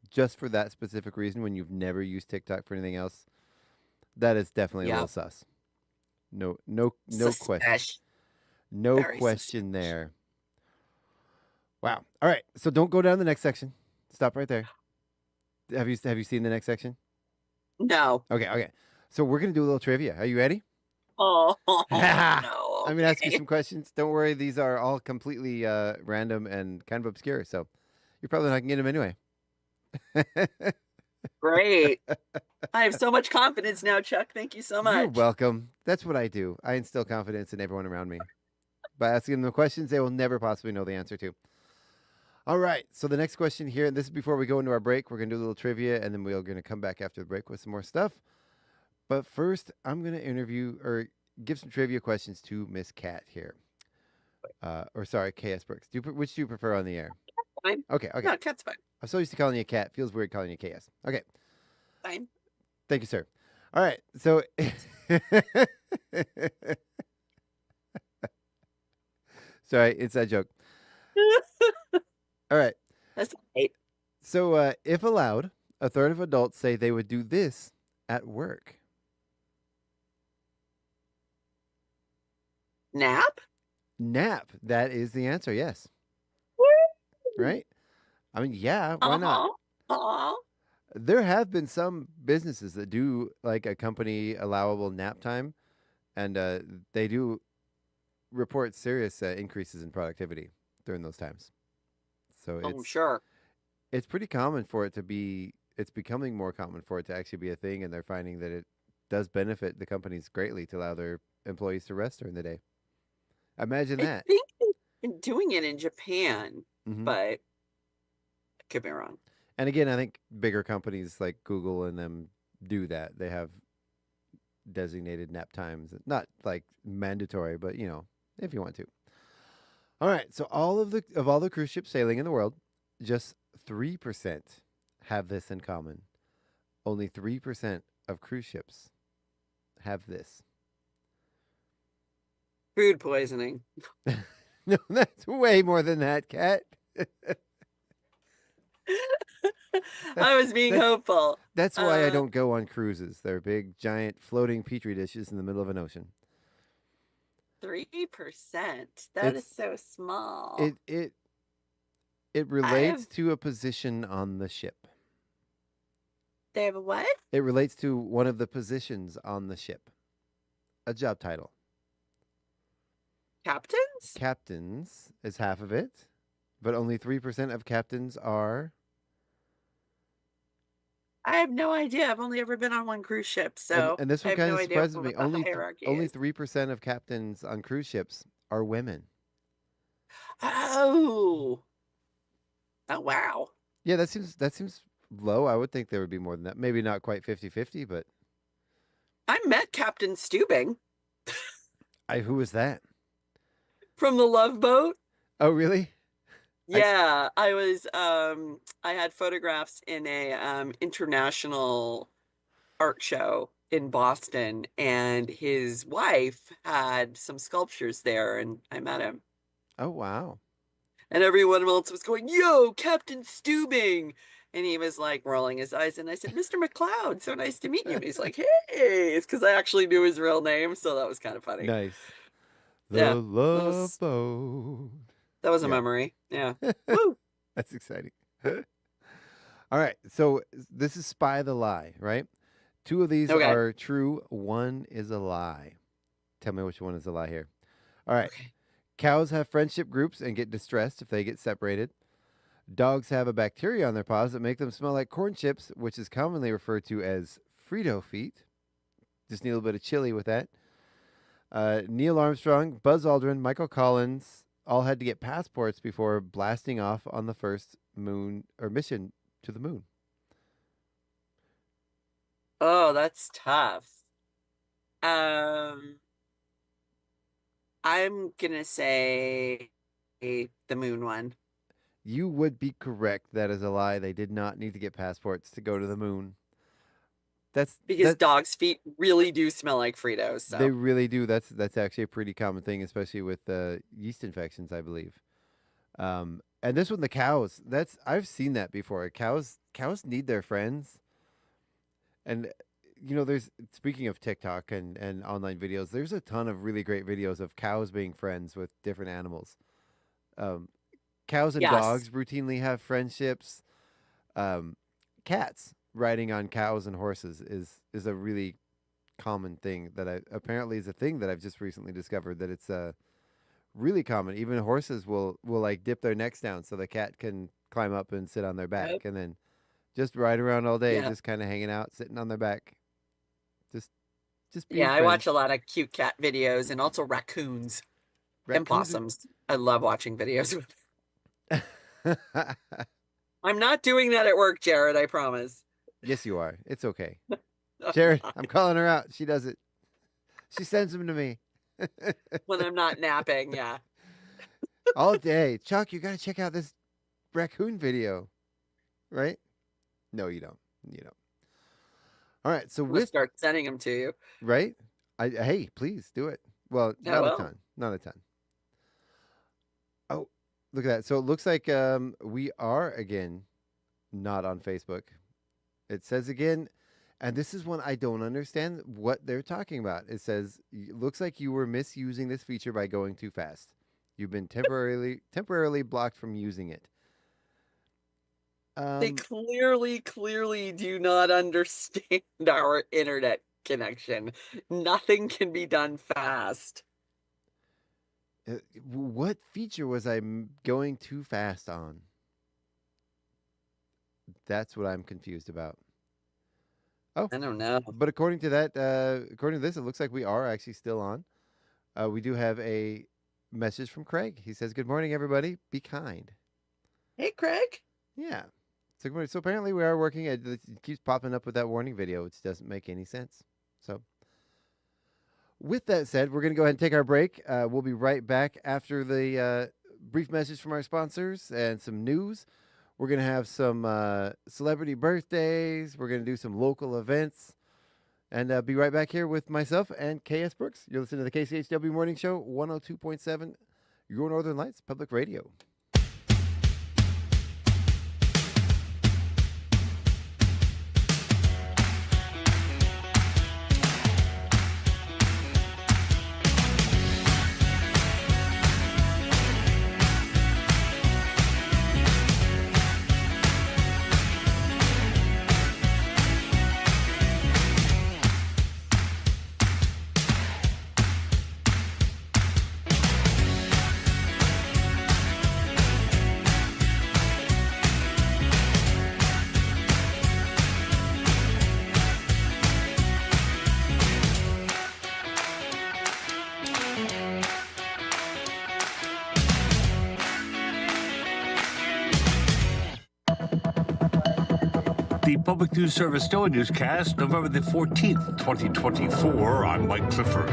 just for that specific reason when you've never used TikTok for anything else, that is definitely a Yeah. little sus. No question. Suspicious. No Very question suspicious. there. Wow. All right. So don't go down the next section. Stop right there. Have you seen the next section? No. Okay, okay. So we're gonna do a little trivia. Are you ready? Oh, no. I'm gonna ask you Okay. some questions. Don't worry, these are all completely random and kind of obscure, so you're probably not gonna get them anyway. Great. I have so much confidence now, Chuck. Thank you so You're much. welcome. That's what I do. I instill confidence in everyone around me by asking them the questions they will never possibly know the answer to. All right. So the next question here, and this is before we go into our break. We're gonna do a little trivia, and then we're gonna come back after the break with some more stuff. But first, I'm gonna interview or give some trivia questions to Miss Cat here. Or sorry, KS Brooks. Which do you prefer on the air? Fine. Okay, okay. No, cat's fine. I'm so used to calling you a cat. Feels weird calling you KS. Okay. Fine. Thank you, sir. All right. So sorry, inside joke. All right. That's right. So if allowed, a third of adults say they would do this at work. Nap? Nap. That is the answer. Yes. Right? I mean, yeah, why not? Uh-huh. Uh-huh. There have been some businesses that do like a company allowable nap time, and they do report serious increases in productivity during those times. So Oh, sure. it's pretty common for it to be. It's becoming more common for it to actually be a thing, and they're finding that it does benefit the companies greatly to allow their employees to rest during the day. Imagine I that. think they've been doing it in Japan, Hmm. but Could be wrong. And again, I think bigger companies like Google and them do that. They have designated nap times, not like mandatory, but if you want to. All right. So all the cruise ships sailing in the world, just 3% have this in common. Only 3% of cruise ships have this. Food poisoning. No, that's way more than that, Kat. I was being hopeful. That's why I don't go on cruises. They're big, giant, floating petri dishes in the middle of an ocean. 3%. That is so small. It relates to a position on the ship. They have a what? It relates to one of the positions on the ship. A job title. Captains? Captains is half of it, but only 3% of captains are. I have no idea. I've only ever been on one cruise ship, so And this I one have kind no of idea surprises what me. the hierarchy Only is. 3% of captains on cruise ships are women. Oh. Oh, wow. Yeah, that seems low. I would think there would be more than that. Maybe not quite 50-50, but I met Captain Stubing who was that? from the Love Boat. Oh, really? Yeah, I was I had photographs in a international art show in Boston, and his wife had some sculptures there, and I met him. Oh, wow. And everyone else was going, "Yo, Captain Stubing!" And he was like rolling his eyes, and I said, "Mr. McLeod, so nice to meet you." And he's like, "Hey," it's because I actually knew his real name, so that was kind of funny. Nice. Yeah, The Love Boat. that was a Yeah. memory. Yeah. Woo. That's exciting. All right. So this is Spy the Lie, right? 2 of these Okay. are true. 1 is a lie. Tell me which one is a lie here. All right. Okay. Cows have friendship groups and get distressed if they get separated. Dogs have a bacteria on their paws that make them smell like corn chips, which is commonly referred to as Frito feet. Just need a little bit of chili with that. Neil Armstrong, Buzz Aldrin, Michael Collins all had to get passports before blasting off on the first mission to the moon. Oh, that's tough. I'm gonna say the moon one. You would be correct. That is a lie. They did not need to get passports to go to the moon. Because dogs' feet really do smell like Fritos. So They really do. That's actually a pretty common thing, especially with yeast infections, I believe. And this one, the cows. I've seen that before. Cows need their friends. And there's, speaking of TikTok and online videos, there's a ton of really great videos of cows being friends with different animals. Cows and Yes. dogs routinely have friendships. Cats riding on cows and horses is a really common thing that apparently is a thing that I've just recently discovered, that it's really common. Even horses will like dip their necks down so the cat can climb up and sit on their back. Yep. And then just ride around all day, Yeah. just kind of hanging out, sitting on their back. Just being yeah, I watch friends. a lot of cute cat videos and also raccoons and Raccoons possums. I love watching videos with are- I'm not doing that at work, Jared, I promise. Yes, you are. It's okay. Jared, I'm calling her out. She does it. She sends them to me. When I'm not napping, yeah. All day. Chuck, you got to check out this raccoon video. Right? No, you don't. You don't. All right. So I'm gonna with, start sending them to you. right? Hey, please do it. Well, I not a will. ton. Not a ton. Oh, look at that. So it looks like we are, again, not on Facebook. It says again, and this is one I don't understand what they're talking about. It says, looks like you were misusing this feature by going too fast. You've been temporarily blocked from using it. They clearly do not understand our internet connection. Nothing can be done fast. What feature was I going too fast on? That's what I'm confused about. Oh, I don't know. but according to this, it looks like we are actually still on. We do have a message from Craig. He says, "Good morning, everybody. Be kind." Hey, Craig. Yeah. So apparently we are working. It keeps popping up with that warning video, which doesn't make any sense. So with that said, we're going to go ahead and take our break. We'll be right back after the brief message from our sponsors and some news. We're going to have some celebrity birthdays. We're going to do some local events. And be right back here with myself and K.S. Brooks. You're listening to the KCHW Morning Show, 102.7, Your Northern Lights Public Radio. The Public News Service Daily Newscast, November the 14th, 2024. I'm Mike Clifford.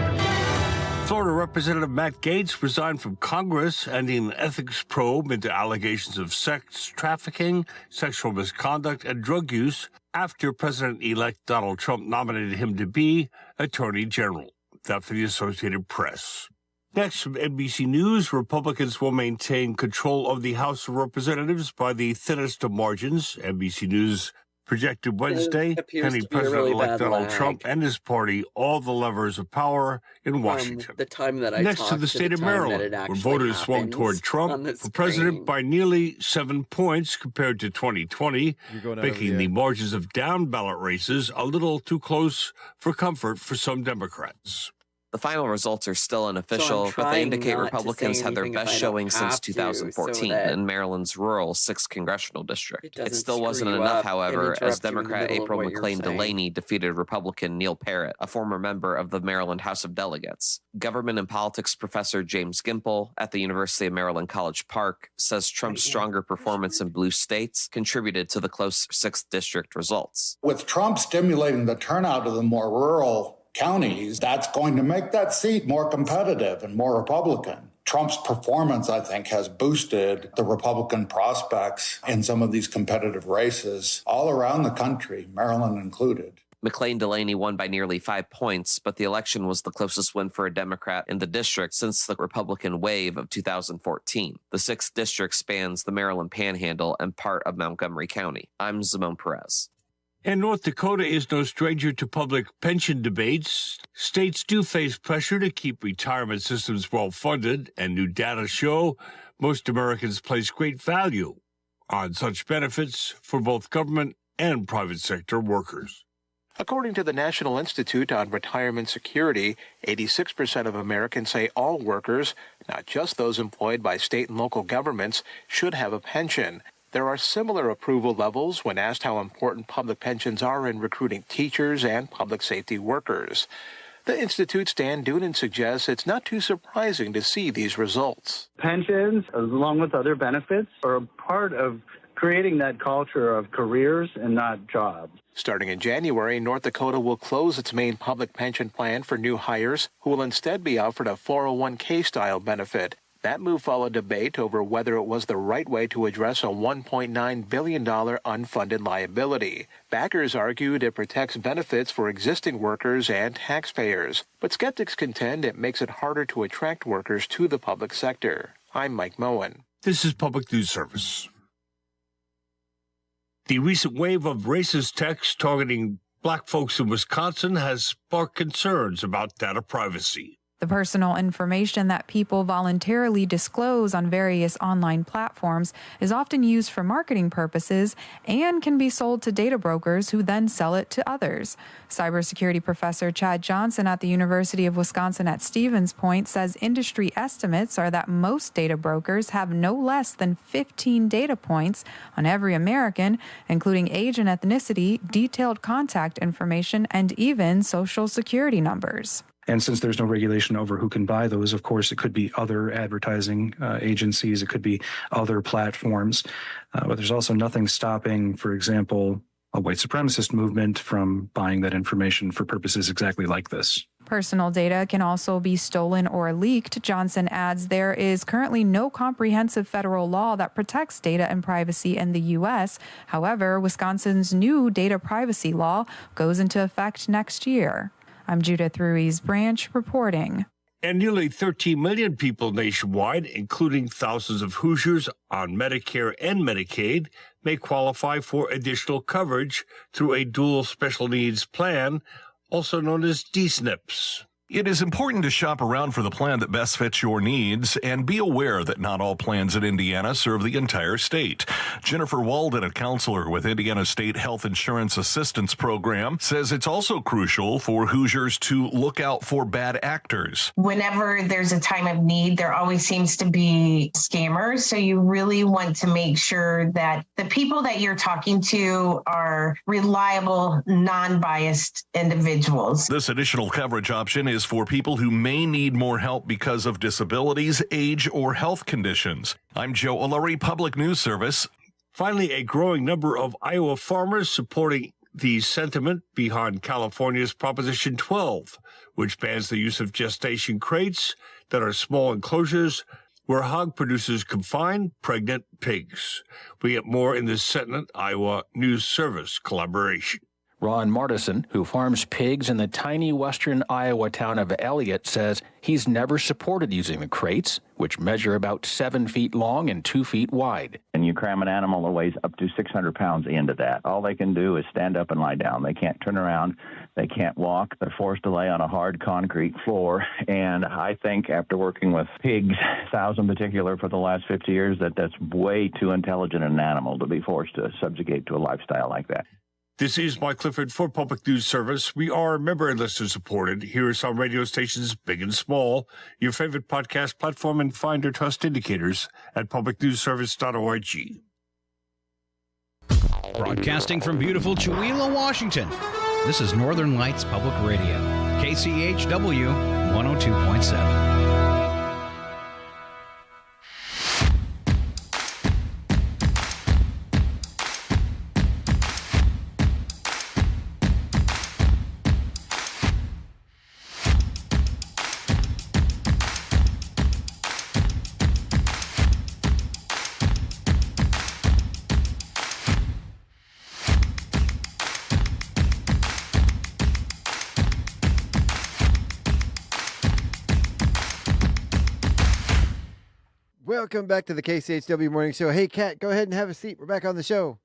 Florida Representative Matt Gaetz resigned from Congress, ending an ethics probe into allegations of sex trafficking, sexual misconduct, and drug use after President-elect Donald Trump nominated him to be Attorney General. That for the Associated Press. Next, from NBC News, Republicans will maintain control of the House of Representatives by the thinnest of margins. NBC News projected Wednesday, handing President-elect Donald Trump and his party all the levers of power in Washington. The time that I Next to the state of Maryland, where voters swung toward Trump for president by nearly 7 points compared to 2020, making the margins of down-ballot races a little too close for comfort for some Democrats. The final results are still unofficial, but they indicate Republicans had their best showing since 2014 in Maryland's rural 6th congressional district. It still wasn't enough, however, as Democrat April McLean Delaney defeated Republican Neil Parrott, a former member of the Maryland House of Delegates. Government and politics professor James Gimple at the University of Maryland College Park says Trump's stronger performance in blue states contributed to the close 6th district results. With Trump stimulating the turnout of the more rural counties, that's going to make that seat more competitive and more Republican. Trump's performance, I think, has boosted the Republican prospects in some of these competitive races all around the country, Maryland included. McLean Delaney won by nearly 5 points, but the election was the closest win for a Democrat in the district since the Republican wave of 2014. The 6th district spans the Maryland Panhandle and part of Montgomery County. I'm Simone Perez. And North Dakota is no stranger to public pension debates. States do face pressure to keep retirement systems well-funded, and new data show most Americans place great value on such benefits for both government and private sector workers. According to the National Institute on Retirement Security, 86% of Americans say all workers, not just those employed by state and local governments, should have a pension. There are similar approval levels when asked how important public pensions are in recruiting teachers and public safety workers. The Institute's Dan Doonan suggests it's not too surprising to see these results. Pensions, along with other benefits, are a part of creating that culture of careers and not jobs. Starting in January, North Dakota will close its main public pension plan for new hires who will instead be offered a 401k-style benefit. That move followed debate over whether it was the right way to address a $1.9 billion unfunded liability. Backers argued it protects benefits for existing workers and taxpayers, but skeptics contend it makes it harder to attract workers to the public sector. I'm Mike Moen. This is Public News Service. The recent wave of racist texts targeting black folks in Wisconsin has sparked concerns about data privacy. The personal information that people voluntarily disclose on various online platforms is often used for marketing purposes and can be sold to data brokers who then sell it to others. Cybersecurity professor Chad Johnson at the University of Wisconsin at Stevens Point says industry estimates are that most data brokers have no less than 15 data points on every American, including age and ethnicity, detailed contact information, and even social security numbers. And since there's no regulation over who can buy those, of course, it could be other advertising agencies, it could be other platforms. But there's also nothing stopping, for example, a white supremacist movement from buying that information for purposes exactly like this. Personal data can also be stolen or leaked. Johnson adds there is currently no comprehensive federal law that protects data and privacy in the U.S. However, Wisconsin's new data privacy law goes into effect next year. I'm Judith Ruiz Branch reporting. And nearly 13 million people nationwide, including thousands of Hoosiers on Medicare and Medicaid, may qualify for additional coverage through a dual special needs plan, also known as DSNPs. It is important to shop around for the plan that best fits your needs and be aware that not all plans in Indiana serve the entire state. Jennifer Walden, a counselor with Indiana State Health Insurance Assistance Program, says it's also crucial for Hoosiers to look out for bad actors. Whenever there's a time of need, there always seems to be scammers. So you really want to make sure that the people that you're talking to are reliable, non-biased individuals. This additional coverage option is for people who may need more help because of disabilities, age, or health conditions. I'm Joe O'Leary, Public News Service. Finally, a growing number of Iowa farmers supporting the sentiment behind California's Proposition 12, which bans the use of gestation crates that are small enclosures where hog producers confine pregnant pigs. We get more in this Sentinel Iowa News Service collaboration. Ron Martison, who farms pigs in the tiny western Iowa town of Elliott, says he's never supported using the crates, which measure about 7 feet long and 2 feet wide. And you cram an animal that weighs up to 600 pounds into that. All they can do is stand up and lie down. They can't turn around. They can't walk. They're forced to lay on a hard concrete floor. And I think after working with pigs, sows in particular, for the last 50 years, that's way too intelligent an animal to be forced to subjugate to a lifestyle like that. This is Mike Clifford for Public News Service. We are member and listener supported. Here are some radio stations, big and small, your favorite podcast platform, and find our trust indicators at publicnewsservice.org. Broadcasting from beautiful Chewelah, Washington, this is Northern Lights Public Radio, KCHW 102.7. Welcome back to the KCHW Morning Show. Hey, Kat, go ahead and have a seat. We're back on the show.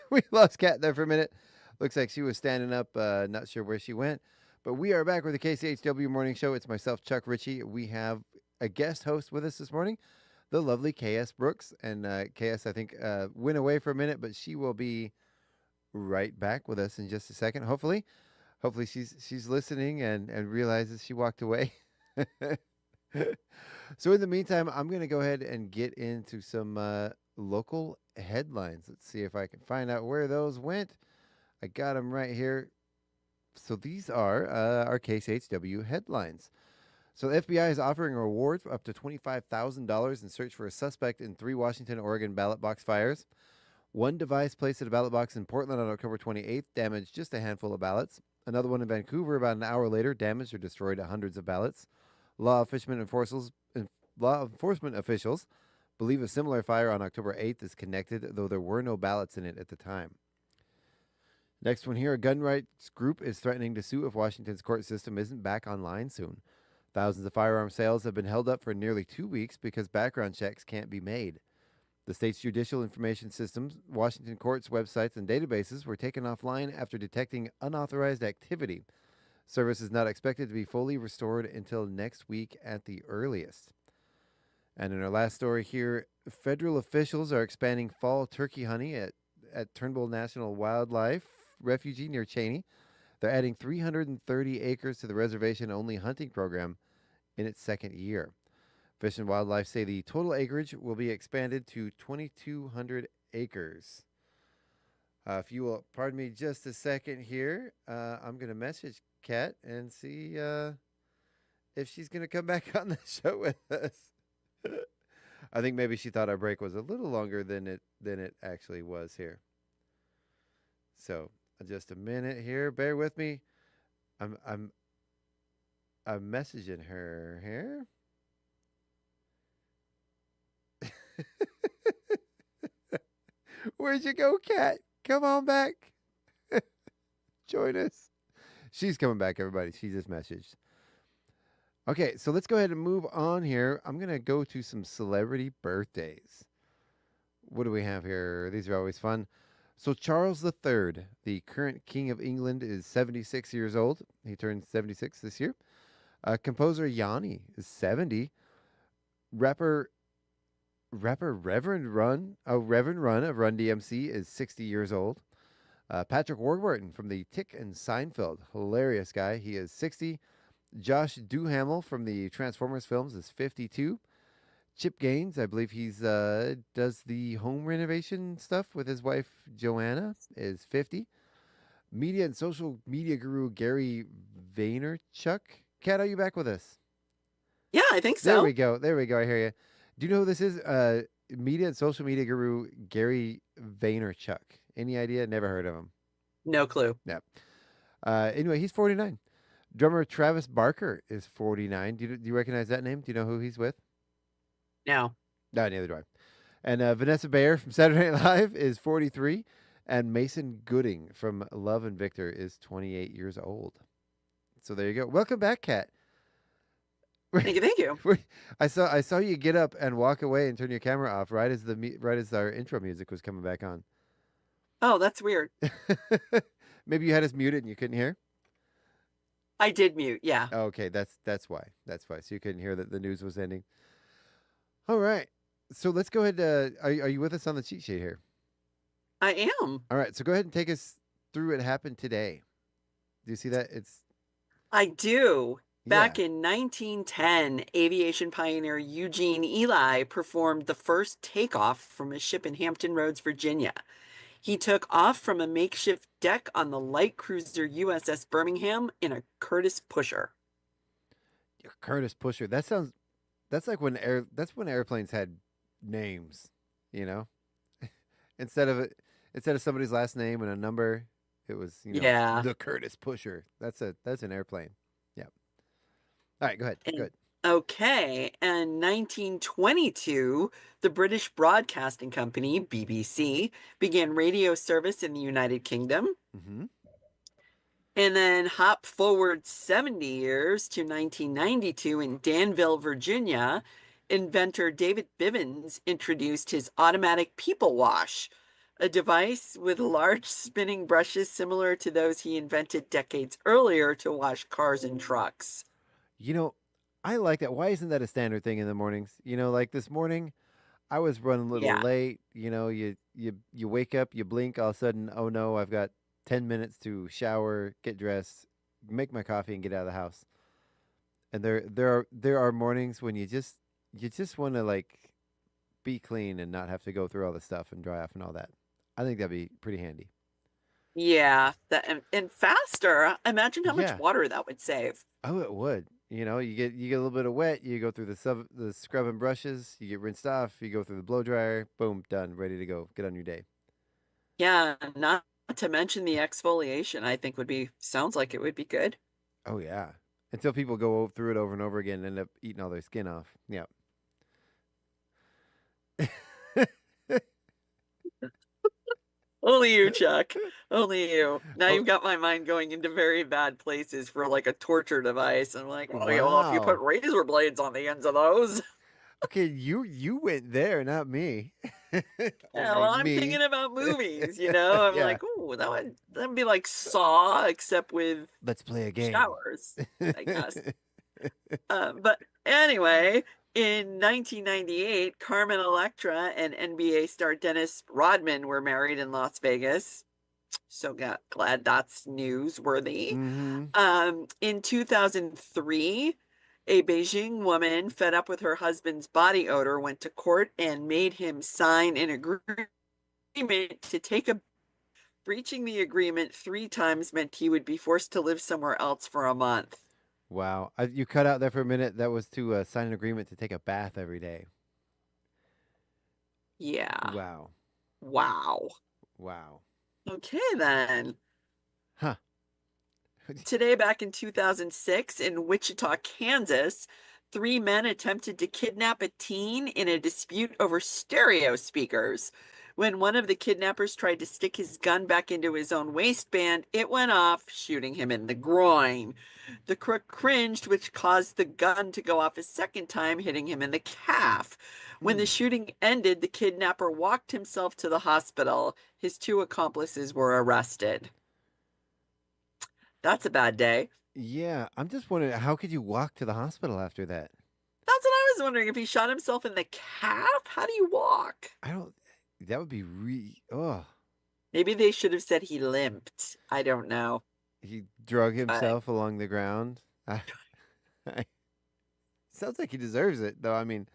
We lost Kat there for a minute. Looks like she was standing up, not sure where she went. But we are back with the KCHW Morning Show. It's myself, Chuck Ritchie. We have a guest host with us this morning, the lovely KS Brooks. And KS, I think, went away for a minute, but she will be right back with us in just a second, hopefully. Hopefully she's listening and realizes she walked away. So in the meantime, I'm going to go ahead and get into some local headlines. Let's see if I can find out where those went. I got them right here. So these are our KCHW headlines. So the FBI is offering a reward for up to $25,000 in search for a suspect in 3 Washington, Oregon ballot box fires. One device placed at a ballot box in Portland on October 28th damaged just a handful of ballots. Another one in Vancouver about an hour later damaged or destroyed hundreds of ballots. Law enforcement officials believe a similar fire on October 8th is connected, though there were no ballots in it at the time. Next one here, a gun rights group is threatening to sue if Washington's court system isn't back online soon. Thousands of firearm sales have been held up for nearly 2 weeks because background checks can't be made. The state's judicial information systems, Washington courts' websites, and databases were taken offline after detecting unauthorized activity. Service is not expected to be fully restored until next week at the earliest. And in our last story here, federal officials are expanding fall turkey hunting at Turnbull National Wildlife Refuge near Cheney. They're adding 330 acres to the reservation-only hunting program in its second year. Fish and Wildlife say the total acreage will be expanded to 2,200 acres. If you will pardon me just a second here, I'm going to message Kat and see if she's going to come back on the show with us. I think maybe she thought our break was a little longer than it actually was here. So just a minute here. Bear with me. I'm messaging her here. Where'd you go, Kat? Come on back. Join us. She's coming back, everybody. She just messaged. Okay, so let's go ahead and move on here. I'm going to go to some celebrity birthdays. What do we have here? These are always fun. So Charles III, the current King of England, is 76 years old. He turned 76 this year. Composer Yanni is 70. Rapper Reverend Run of Run DMC is 60 years old. Patrick Warburton from the Tick and Seinfeld, hilarious guy. He is 60. Josh Duhamel from the Transformers films is 52. Chip Gaines, I believe he's does the home renovation stuff with his wife Joanna, is 50. Media and social media guru Gary Vaynerchuk. Kat, are you back with us? Yeah, I think so. There we go. I hear you. Do you know who this is? Media and social media guru Gary Vaynerchuk. Any idea? Never heard of him. No clue. Yeah. Anyway, he's 49. Drummer Travis Barker is 49. Do you recognize that name? Do you know who he's with? No. No, neither do I. And Vanessa Bayer from Saturday Night Live is 43. And Mason Gooding from Love and Victor is 28 years old. So there you go. Welcome back, Kat. Thank you. I saw you get up and walk away and turn your camera off right as our intro music was coming back on. Oh, that's weird. Maybe you had us muted and you couldn't hear? I did mute, yeah. Okay, that's why. So you couldn't hear that the news was ending. All right. So let's go ahead. Are you with us on the cheat sheet here? I am. All right. So go ahead and take us through what happened today. Do you see that? I do. Back in 1910, aviation pioneer Eugene Ely performed the first takeoff from a ship in Hampton Roads, Virginia. He took off from a makeshift deck on the light cruiser USS Birmingham in a Curtiss pusher. Curtiss pusher. That's like when airplanes had names, you know? instead of somebody's last name and a number, it was, the Curtiss pusher. That's an airplane. Yeah. All right, go ahead. Good. Okay, and 1922, the British Broadcasting Company, BBC, began radio service in the United Kingdom. Mm-hmm. And then hop forward 70 years to 1992 in Danville, Virginia, inventor David Bivens introduced his automatic people wash, a device with large spinning brushes similar to those he invented decades earlier to wash cars and trucks. I like that. Why isn't that a standard thing in the mornings? Like this morning, I was running a little late. You wake up, you blink, all of a sudden, oh no, I've got 10 minutes to shower, get dressed, make my coffee, and get out of the house. And there are mornings when you just want to like be clean and not have to go through all the stuff and dry off and all that. I think that'd be pretty handy. Yeah, and faster. Imagine how much water that would save. Oh, it would. You get a little bit of wet. You go through the scrub and brushes. You get rinsed off. You go through the blow dryer. Boom, done, ready to go. Get on your day. Yeah, not to mention the exfoliation. I think sounds like it would be good. Oh yeah, until people go through it over and over again and end up eating all their skin off. Yeah. Only you, Chuck. Only you. Now you've got my mind going into very bad places for like a torture device. I'm like, well, if you put razor blades on the ends of those. Okay, you went there, not me. I'm thinking about movies, I'm like, oh, that'd be like Saw, except with let's play a game. Showers, I guess. But anyway, in 1998, Carmen Electra and NBA star Dennis Rodman were married in Las Vegas. So glad that's newsworthy. Mm-hmm. In 2003, a Beijing woman fed up with her husband's body odor went to court and made him sign an agreement to take a breaching the agreement 3 times meant he would be forced to live somewhere else for a month. Wow. You cut out there for a minute. That was to sign an agreement to take a bath every day. Yeah. Wow. Wow. Wow. Okay, then. Huh. Today, back in 2006, in Wichita, Kansas, 3 men attempted to kidnap a teen in a dispute over stereo speakers. When one of the kidnappers tried to stick his gun back into his own waistband, it went off, shooting him in the groin. The crook cringed, which caused the gun to go off a second time, hitting him in the calf. When the shooting ended, the kidnapper walked himself to the hospital. His 2 accomplices were arrested. That's a bad day. Yeah, I'm just wondering, how could you walk to the hospital after that? That's what I was wondering. If he shot himself in the calf, how do you walk? That would be oh. Maybe they should have said he limped. I don't know. He drug himself along the ground. Sounds like he deserves it, though. I mean,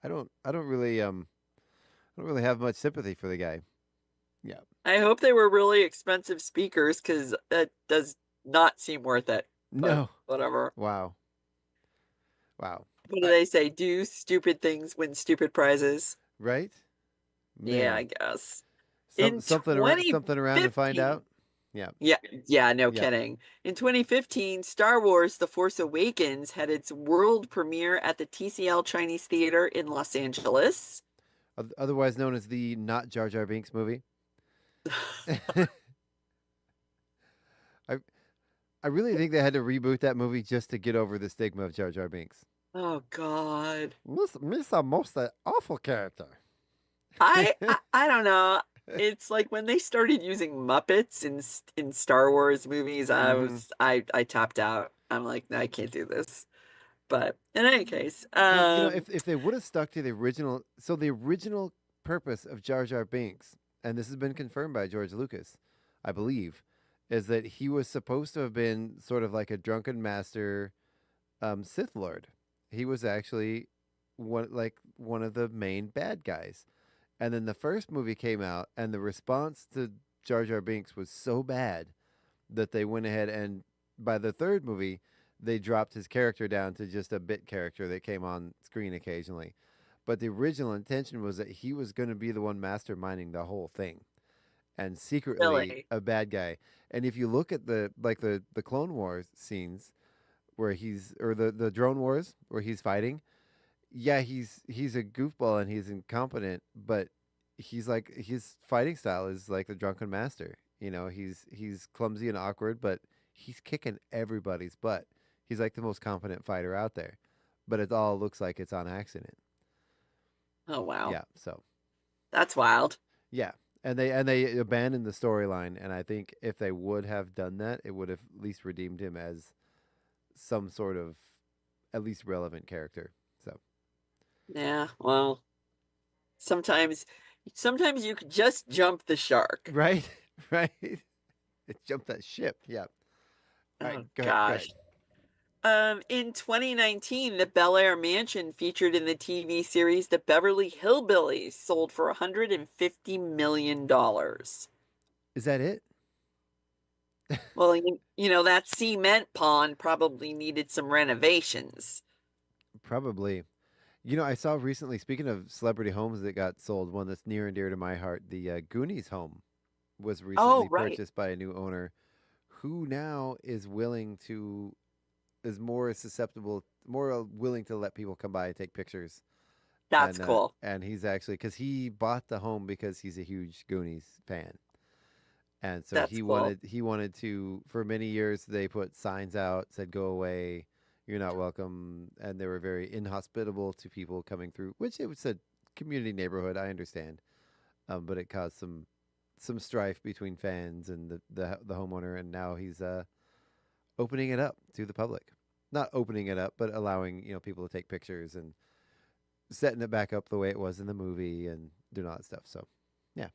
I don't really have much sympathy for the guy. Yeah. I hope they were really expensive speakers, because that does not seem worth it. No. Whatever. Wow. What do they say? Do stupid things, win stupid prizes. Right? Man. Yeah, I guess. Something around to find out. Yeah, no kidding. In 2015, Star Wars The Force Awakens had its world premiere at the TCL Chinese Theater in Los Angeles. Otherwise known as the not Jar Jar Binks movie. I really think they had to reboot that movie just to get over the stigma of Jar Jar Binks. Oh, God. Miss a most awful character. I don't know. It's like when they started using Muppets in Star Wars movies, I tapped out. I'm like, no, I can't do this. But in any case, if they would have stuck to the original, so the original purpose of Jar Jar Binks, and this has been confirmed by George Lucas, I believe, is that he was supposed to have been sort of like a drunken master Sith Lord. He was actually one of the main bad guys. And then the first movie came out, and the response to Jar Jar Binks was so bad that they went ahead and by the third movie, they dropped his character down to just a bit character that came on screen occasionally. But the original intention was that he was going to be the one masterminding the whole thing, and secretly a bad guy. And if you look at the Clone Wars scenes where the Drone Wars where he's fighting, yeah, he's a goofball and he's incompetent, but his fighting style is like the drunken master. You know, he's clumsy and awkward, but he's kicking everybody's butt. He's like the most competent fighter out there, but it all looks like it's on accident. Oh, wow. Yeah, so that's wild. Yeah, and they abandoned the storyline, and I think if they would have done that, it would have at least redeemed him as some sort of at least relevant character. So yeah, well, sometimes you could just jump the shark. Right. Jump that ship. Yeah. All right, go ahead. In 2019, the Bel Air mansion featured in the TV series The Beverly Hillbillies sold for $150 million. Is that it? Well, you know, that cement pond probably needed some renovations. Probably. You know, I saw recently, speaking of celebrity homes that got sold, one that's near and dear to my heart, the Goonies home was recently purchased by a new owner who now is willing to... is more susceptible, more willing to let people come by and take pictures. That's cool. And he's actually, because he bought the home because he's a huge Goonies fan. And so he wanted to, for many years, they put signs out, said, go away, you're not welcome. And they were very inhospitable to people coming through, which it was a community neighborhood, I understand. But it caused some strife between fans and the homeowner. And now he's opening it up to the public. Not opening it up, but allowing, you know, people to take pictures and setting it back up the way it was in the movie and doing all that stuff. So, yeah.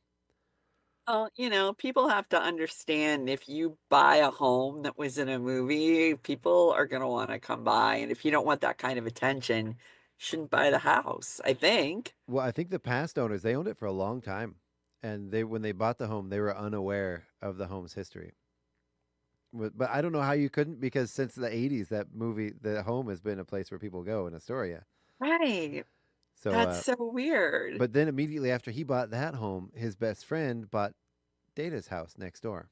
Well, you know, people have to understand, if you buy a home that was in a movie, people are going to want to come by. And if you don't want that kind of attention, you shouldn't buy the house, I think. Well, I think the past owners, they owned it for a long time. and when they bought the home, they were unaware of the home's history. But I don't know how you couldn't, because since the 80s, the home has been a place where people go in Astoria. Right. So That's so weird. But then immediately after he bought that home, his best friend bought Data's house next door.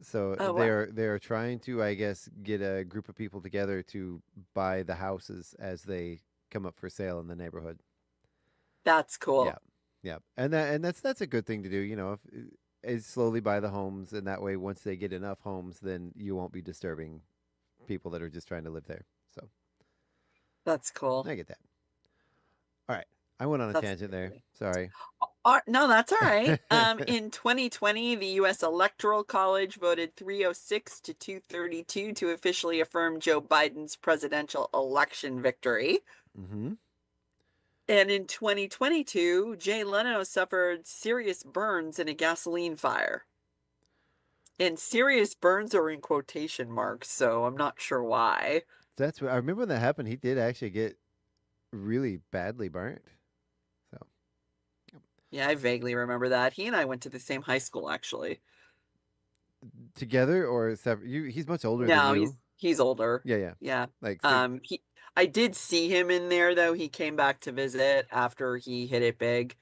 So they're trying to, I guess, get a group of people together to buy the houses as they come up for sale in the neighborhood. That's cool. Yeah, and that's a good thing to do. Is slowly buy the homes, and that way, once they get enough homes, then you won't be disturbing people that are just trying to live there. So that's cool. I get that. All right, I went on a tangent there. Sorry. No, that's all right. In 2020, the U.S. Electoral College voted 306 to 232 to officially affirm Joe Biden's presidential election victory. Mm-hmm. And in 2022, Jay Leno suffered serious burns in a gasoline fire. And serious burns are in quotation marks, so I'm not sure why. That's what I remember when that happened. He did actually get really badly burnt. So, yeah, I vaguely remember that. He and I went to the same high school, actually. Together or separate? He's much older than you. He's older. Yeah. Like I did see him in there though. He came back to visit after he hit it big.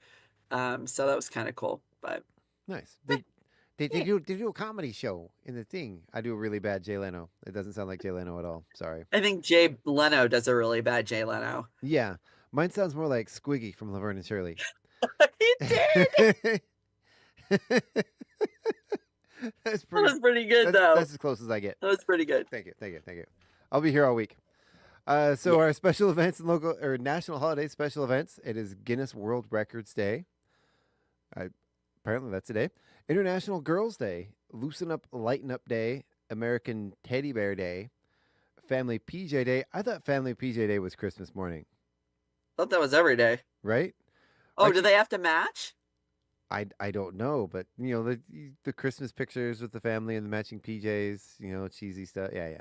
So that was kind of cool. But nice. They do a comedy show in the thing. I do a really bad Jay Leno. It doesn't sound like Jay Leno at all. Sorry. I think Jay Leno does a really bad Jay Leno. Yeah. Mine sounds more like Squiggy from Laverne and Shirley. He did. That was pretty good, though. That's as close as I get. That was pretty good. Thank you. I'll be here all week. So our special events and local or national holiday special events. It is Guinness World Records Day. Apparently that's today. International Girls Day, Loosen Up, Lighten Up Day, American Teddy Bear Day, Family PJ Day. I thought Family PJ Day was Christmas morning. I thought that was every day. Right? Oh, do they have to match? I don't know, but the Christmas pictures with the family and the matching PJs, cheesy stuff. Yeah.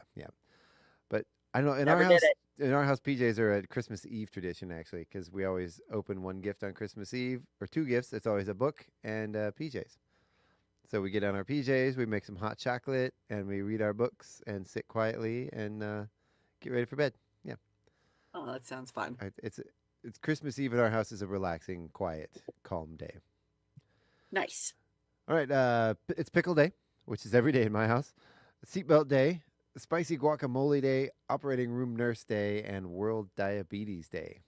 But I don't know. In our house, PJs are a Christmas Eve tradition, actually, because we always open one gift on Christmas Eve, or two gifts. It's always a book and PJs. So we get on our PJs, we make some hot chocolate, and we read our books and sit quietly and get ready for bed. Yeah. Oh, that sounds fun. It's Christmas Eve at our house is a relaxing, quiet, calm day. Nice. All right. It's Pickle Day, which is every day in my house. Seatbelt Day, Spicy Guacamole Day, Operating Room Nurse Day, and World Diabetes Day.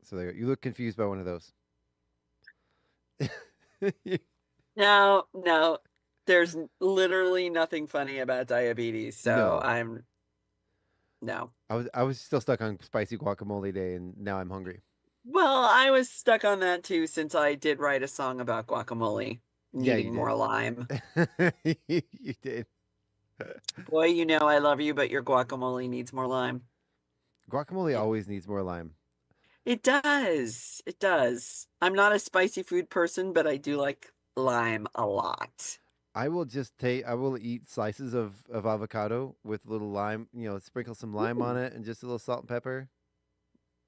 So there, you look confused by one of those. No. There's literally nothing funny about diabetes, so no. I was still stuck on Spicy Guacamole Day, and now I'm hungry. Well, I was stuck on that too, since I did write a song about guacamole needing more lime. You did. Boy, I love you, but your guacamole needs more lime. Guacamole always needs more lime. It does. It does. I'm not a spicy food person, but I do like lime a lot. I will eat slices of avocado with a little lime, sprinkle some lime on it and just a little salt and pepper.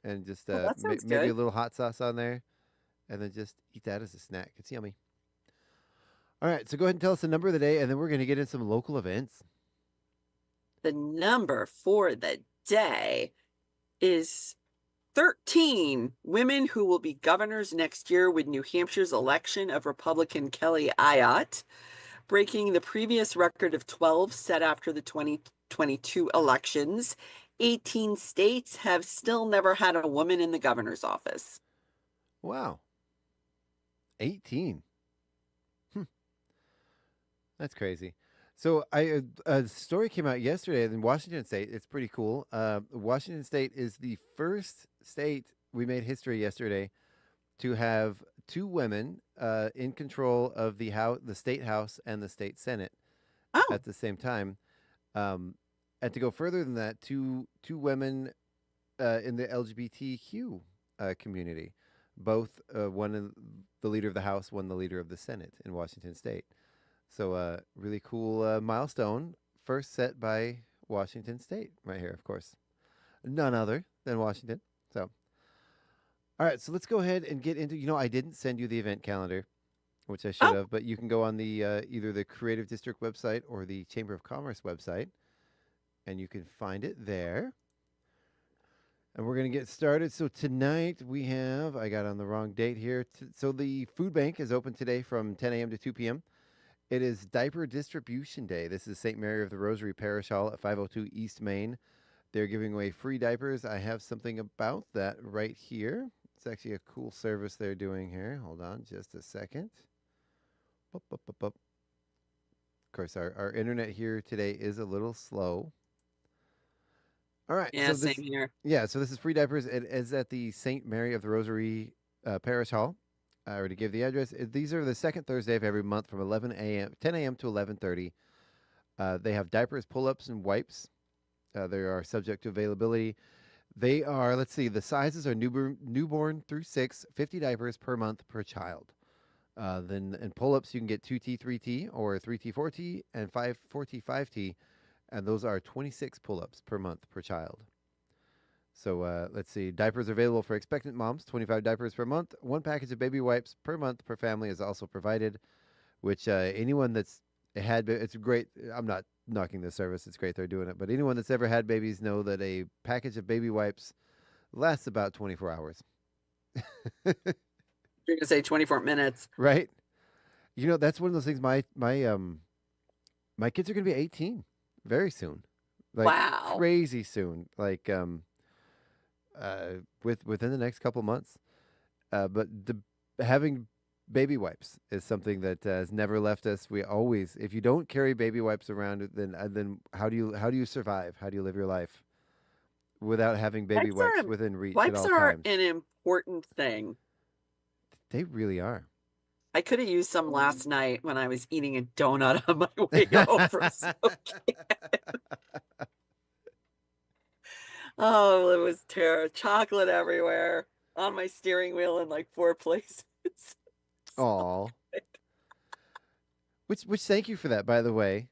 And just maybe a little hot sauce on there. And then just eat that as a snack. It's yummy. All right, so go ahead and tell us the number of the day, and then we're going to get in some local events. The number for the day is 13 women who will be governors next year with New Hampshire's election of Republican Kelly Ayotte, breaking the previous record of 12 set after the 2022 elections. 18 states have still never had a woman in the governor's office. Wow. 18. That's crazy. So a story came out yesterday in Washington State. It's pretty cool. Washington State is the first state, we made history yesterday, to have two women in control of the state house and the state senate at the same time. And to go further than that, two women in the LGBTQ community, both one the leader of the House, one the leader of the Senate in Washington State. So really cool milestone, first set by Washington State right here, of course. None other than Washington. So, All right, so let's go ahead and get into. I didn't send you the event calendar, which I should have, but you can go on the either the Creative District website or the Chamber of Commerce website, and you can find it there. And we're going to get started. So tonight we have, I got on the wrong date here. So the food bank is open today from 10 a.m. to 2 p.m. It is Diaper Distribution Day. This is St. Mary of the Rosary Parish Hall at 502 East Main. They're giving away free diapers. I have something about that right here. It's actually a cool service they're doing here. Hold on just a second. Of course, our internet here today is a little slow. All right. Yeah, same here. Yeah, so this is free diapers. It is at the St. Mary of the Rosary Parish Hall. I already gave the address. These are the second Thursday of every month from 10 a.m. to 11:30. They have diapers, pull-ups, and wipes. They are subject to availability. They are, let's see, the sizes are newborn through 6, 50 diapers per month per child. Then in pull-ups, you can get 2T, 3T, or 3T, 4T, and 4T, 5T. And those are 26 pull-ups per month per child. So let's see. Diapers are available for expectant moms, 25 diapers per month. 1 package of baby wipes per month per family is also provided, which anyone that's it's great. I'm not knocking this service. It's great they're doing it. But anyone that's ever had babies know that a package of baby wipes lasts about 24 hours. You're going to say 24 minutes. Right? That's one of those things. My kids are going to be 18 very soon. Wow. Crazy soon. Within the next couple months. But having baby wipes is something that has never left us. We always, if you don't carry baby wipes around, then how do you survive? How do you live your life without having baby wipes within reach at all times? Wipes are an important thing. They really are. I could have used some last night when I was eating a donut on my way home from Spokane. Oh, it was terrible. Chocolate everywhere on my steering wheel in 4 places. Aw. Which thank you for that, by the way.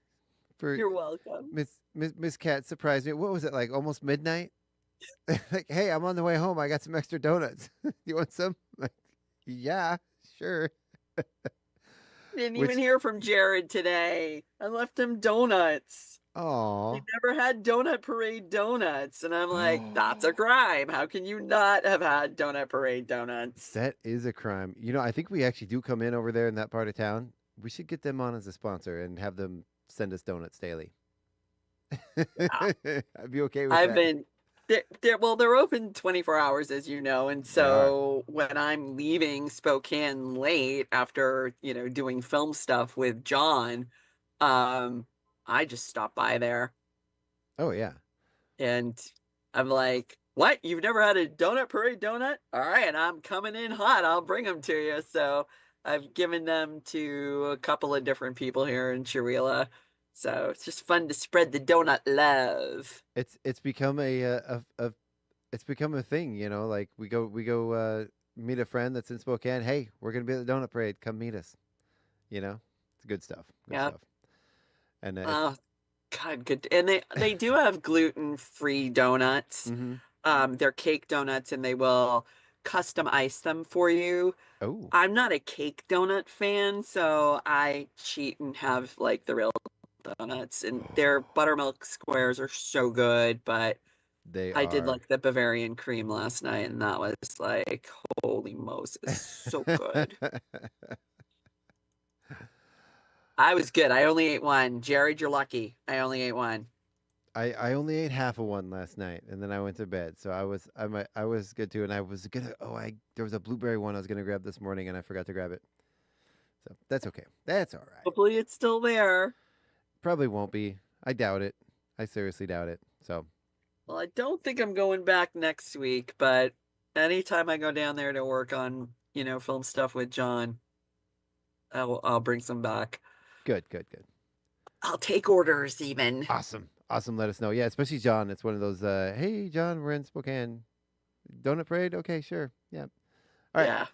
You're welcome. Miss Cat surprised me. What was it, almost midnight? Hey, I'm on the way home. I got some extra donuts. You want some? Yeah, sure. Didn't even hear from Jared today. I left him donuts. Oh. He never had Donut Parade donuts. And I'm like, that's a crime. How can you not have had Donut Parade donuts? That is a crime. I think we actually do come in over there in that part of town. We should get them on as a sponsor and have them send us donuts daily. Yeah. I'd be okay with that. They're open 24 hours, as you know. And so when I'm leaving Spokane late after, doing film stuff with John, I just stop by there. Oh, yeah. And I'm like, what? You've never had a Donut Parade donut? All right, I'm coming in hot. I'll bring them to you. So I've given them to a couple of different people here in Chewelah. So it's just fun to spread the donut love. It's become it's become a thing, we go meet a friend that's in Spokane. Hey, we're gonna be at the Donut Parade. Come meet us. It's good stuff. Good stuff. And God, good. And they do have gluten-free donuts. Mm-hmm. They're cake donuts, and they will custom ice them for you. Oh. I'm not a cake donut fan, so I cheat and have the real donuts, and their buttermilk squares are so good. But I did the Bavarian cream last night, and that was holy Moses, so good. I was good. I only ate one. Jared, you're lucky. I only ate one. I only ate half of one last night, and then I went to bed. So I was good too, and I was gonna. There was a blueberry one I was gonna grab this morning, and I forgot to grab it. So that's okay. That's all right. Hopefully, it's still there. Probably won't be. I doubt it. I seriously doubt it. So. Well, I don't think I'm going back next week, but anytime I go down there to work on film stuff with John, I'll bring some back. Good. I'll take orders even. Awesome. Let us know. Yeah, especially John. It's one of those, hey, John, we're in Spokane. Donut Parade? Okay, sure. Yeah. All right. Yeah.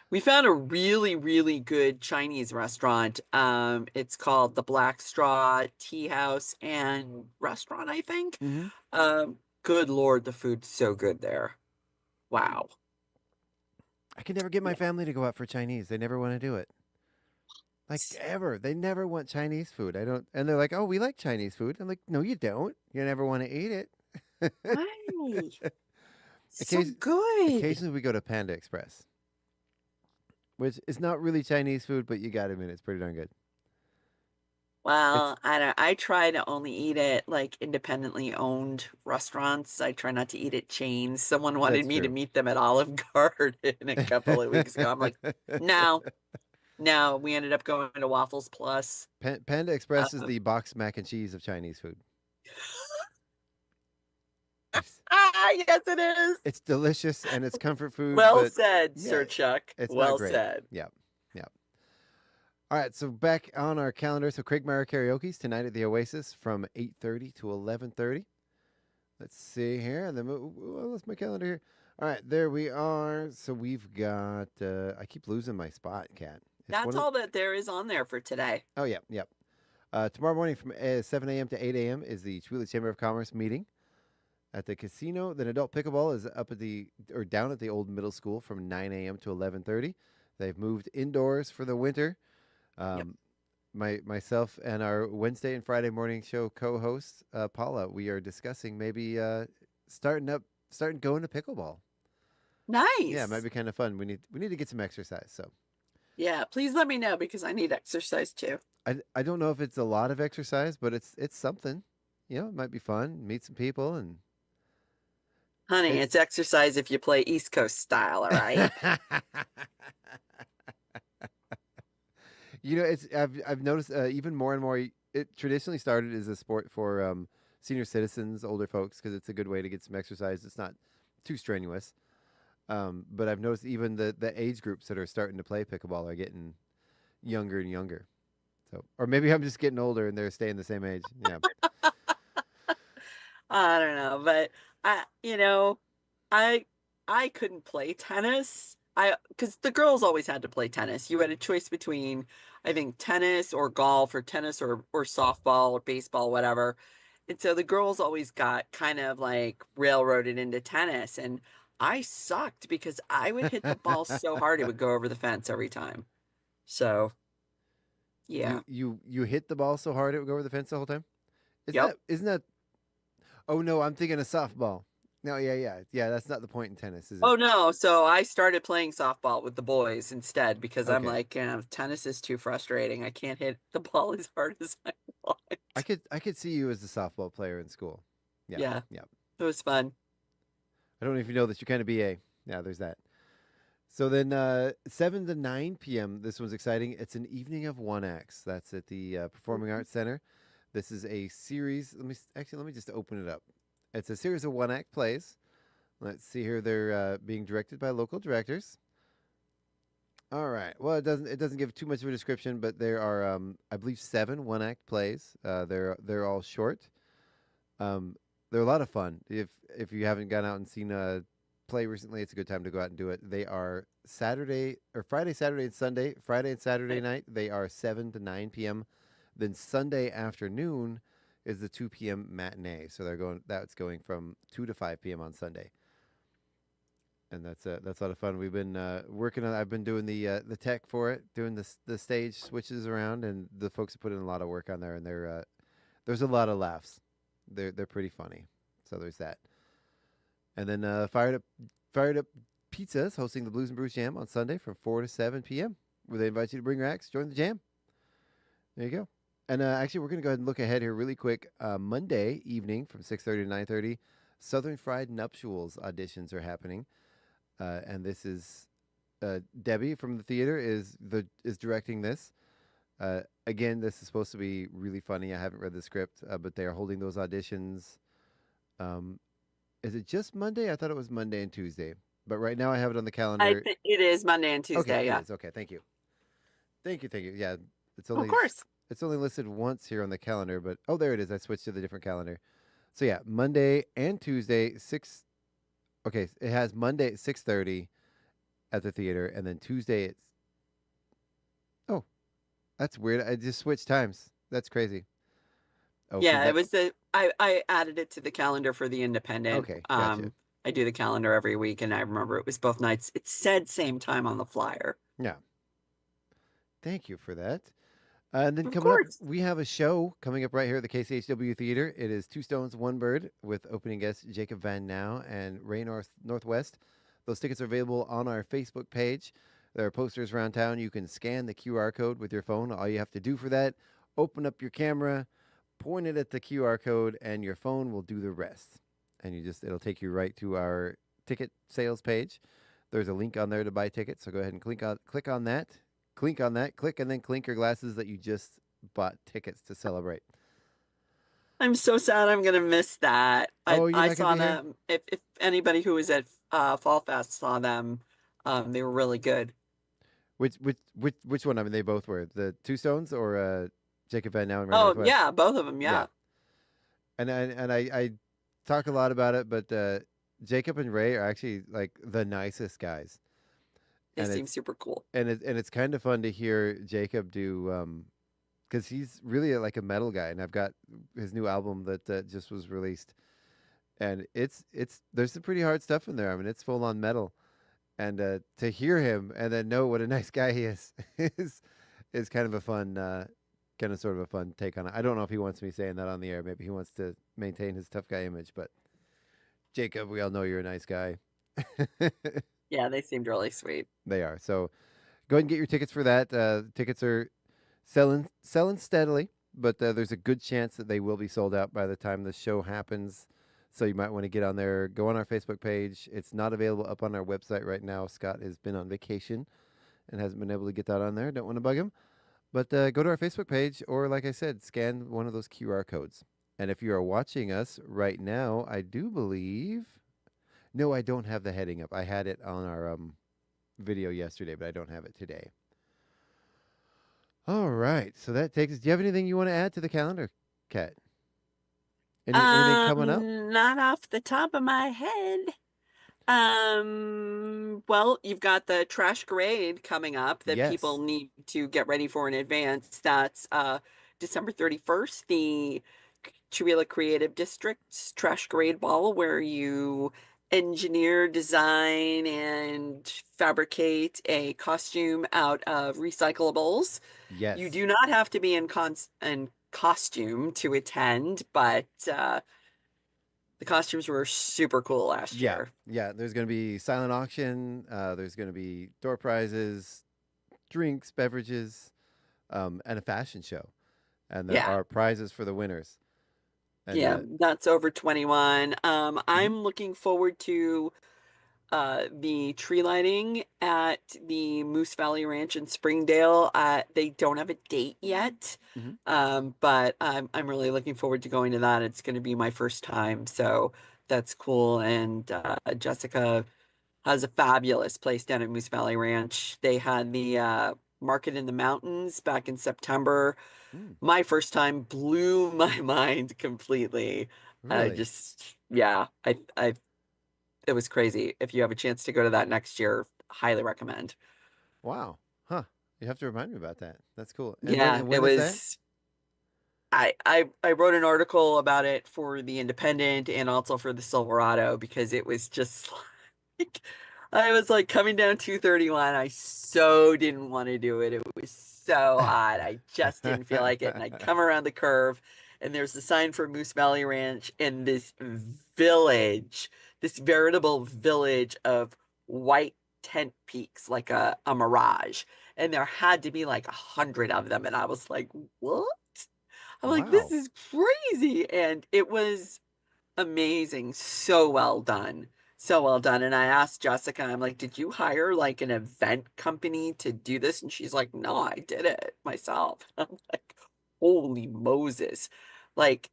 We found a really, really good Chinese restaurant. It's called the Black Straw Tea House and Restaurant, I think. Mm-hmm. Good Lord, the food's so good there. Wow. I can never get my family to go out for Chinese. They never want to do it. Like ever. They never want Chinese food. I don't, and they're like, "Oh, we like Chinese food." I'm like, "No, you don't. You never want to eat it." Why? So good. Occasionally we go to Panda Express, which is not really Chinese food, but you got to admit it's pretty darn good. Well, I try to only eat at like independently owned restaurants. I try not to eat at chains. Someone wanted me to meet them at Olive Garden a couple of weeks ago. I'm like, no. No, we ended up going to Waffles Plus. Panda Express is the boxed mac and cheese of Chinese food. Yes, it is. It's delicious and it's comfort food. Well said, Sir Chuck. It's well not great. said. Yeah. All right, so back on our calendar. So Craig Meyer Karaoke's tonight at the Oasis from 8:30 to 11:30. Let's see here. And then, well, that's my calendar here. All right, there we are. So we've got, I keep losing my spot, Kat. That's all that there is on there for today. Oh, yeah, yep. Tomorrow morning from 7 a.m. to 8 a.m. is the Chihuahua Chamber of Commerce meeting at the casino. Then adult pickleball is up at down at the old middle school from 9 a.m. to 11:30. They've moved indoors for the winter. Myself and our Wednesday and Friday morning show co-host Paula, we are discussing maybe starting going to pickleball. Nice. Yeah, it might be kind of fun. We need to get some exercise. So yeah, please let me know because I need exercise too. I don't know if it's a lot of exercise, but it's something. You know, it might be fun. Meet some people and. Honey, it's exercise if you play East Coast style. All right. You know, I've noticed even more and more. It traditionally started as a sport for senior citizens, older folks, because it's a good way to get some exercise. It's not too strenuous. But I've noticed even the age groups that are starting to play pickleball are getting younger and younger. So, or maybe I'm just getting older and they're staying the same age. Yeah. I don't know, but I couldn't play tennis. Because the girls always had to play tennis. You had a choice between, I think, tennis or golf or tennis or softball or baseball, whatever. And so the girls always got kind of like railroaded into tennis. And I sucked because I would hit the ball so hard it would go over the fence every time. So, yeah. You hit the ball so hard it would go over the fence the whole time? Yep. Isn't that... Oh, no, I'm thinking of softball. No, yeah. That's not the point in tennis, is it? Oh, no. So I started playing softball with the boys instead because I'm Okay. like, tennis is too frustrating. I can't hit the ball as hard as I want. I could see you as a softball player in school. Yeah. Yeah. It was fun. I don't know if you know that you're kind of BA. Yeah, there's that. So then 7 to 9 p.m., this one's exciting. It's an evening of one acts. That's at the Performing Arts Center. This is a series. Let me just open it up. It's a series of one-act plays. Let's see here. They're being directed by local directors. All right. Well, it doesn't give too much of a description, but there are I believe 7 one-act plays. They're all short. They're a lot of fun. If you haven't gone out and seen a play recently, it's a good time to go out and do it. They are Friday, Saturday, and Sunday. Friday and Saturday night they are 7 to 9 p.m. Then Sunday afternoon is the 2 p.m. matinee. So that's going from 2 to 5 p.m. on Sunday. And that's a lot of fun. We've been working on. I've been doing the tech for it, doing the stage switches around, and the folks have put in a lot of work on there. And there's a lot of laughs. They're pretty funny. So there's that. And then Fired Up Pizza's hosting the Blues and Brews Jam on Sunday from 4 to 7 p.m. where they invite you to bring your acts, join the jam. There you go. And actually, we're going to go ahead and look ahead here really quick. Monday evening from 6:30 to 9:30, Southern Fried Nuptials auditions are happening. And this is Debbie from the theater is directing this. Again, this is supposed to be really funny. I haven't read the script, but they are holding those auditions. Is it just Monday? I thought it was Monday and Tuesday. But right now I have it on the calendar. I think it is Monday and Tuesday, okay, yeah. It is. Okay, thank you. Thank you. Yeah, it's only... Of course. It's only listed once here on the calendar, but... Oh, there it is. I switched to the different calendar. So, yeah, Monday and Tuesday, 6... Okay, it has Monday at 6:30 at the theater, and then Tuesday it's... Oh, that's weird. I just switched times. That's crazy. Oh, yeah, it was I added it to the calendar for the independent. Okay, gotcha. I do the calendar every week, and I remember it was both nights. It said same time on the flyer. Yeah. Thank you for that. And then Of coming up, course. we have a show coming up right here at the KCHW Theater. It is Two Stones, One Bird with opening guests Jacob Van Now and Ray Northwest. Those tickets are available on our Facebook page. There are posters around town. You can scan the QR code with your phone. All you have to do for that, open up your camera, point it at the QR code, and your phone will do the rest. And it'll take you right to our ticket sales page. There's a link on there to buy tickets, so go ahead and click on that, and then clink your glasses that you just bought tickets to celebrate. I'm so sad I'm going to miss that. Oh, you're I not saw gonna be here? them. If anybody who was at Fall Fest saw them, they were really good. Which one? I mean, they both were the Two Stones or Jacob Van Now and Ray Oh, Northwest? yeah, both of them, yeah. And I talk a lot about it, but Jacob and Ray are actually like the nicest guys. They And seem it's- super cool. and it's kind of fun to hear Jacob do because he's really like a metal guy, and I've got his new album that just was released, and it's there's some pretty hard stuff in there. I mean, it's full on metal, and to hear him and then know what a nice guy he is is kind of a fun sort of a fun take on it. I don't know if he wants me saying that on the air. Maybe he wants to maintain his tough guy image, but Jacob, we all know you're a nice guy. Yeah, they seemed really sweet. They are. So go ahead and get your tickets for that. Tickets are selling steadily, but there's a good chance that they will be sold out by the time the show happens. So you might want to get on there. Go on our Facebook page. It's not available up on our website right now. Scott has been on vacation and hasn't been able to get that on there. Don't want to bug him. But go to our Facebook page, or like I said, scan one of those QR codes. And if you are watching us right now, I do believe... No, I don't have the heading up. I had it on our video yesterday, but I don't have it today. All right. So that takes us. Do you have anything you want to add to the calendar, Kat? Anything coming up? Not off the top of my head. Well, you've got the trash grade coming up that people Yes. need to get ready for in advance. That's December 31st, the Chihuahua Creative District's trash grade ball, where you engineer, design, and fabricate a costume out of recyclables. Yes. You do not have to be in costume to attend, but the costumes were super cool last year. Yeah. There's going to be silent auction. There's going to be door prizes, drinks, beverages, and a fashion show. And there are prizes for the winners. And, That's over 21. I'm looking forward to the tree lighting at the Moose Valley Ranch in Springdale. They don't have a date yet, but I'm really looking forward to going to that. It's going to be my first time, so that's cool. And Jessica has a fabulous place down at Moose Valley Ranch. They had the Market in the Mountains back in September. My first time blew my mind completely. Really? It was crazy. If you have a chance to go to that next year, highly recommend. Wow. Huh. You have to remind me about that. That's cool. And Yeah, when it is that? I wrote an article about it for the Independent and also for the Silverado, because it was just like, I was like coming down 231. I so didn't want to do it. It was so hot. I just didn't feel like it. And I'd come around the curve, and there's the sign for Moose Valley Ranch, and this village, this veritable village of white tent peaks, like a mirage. And there had to be like 100 of them. And I was like, what? I'm like, this is crazy. And it was amazing. So well done. So well done. And I asked Jessica, I'm like, did you hire like an event company to do this? And she's like, no, I did it myself. I'm like, holy Moses. Like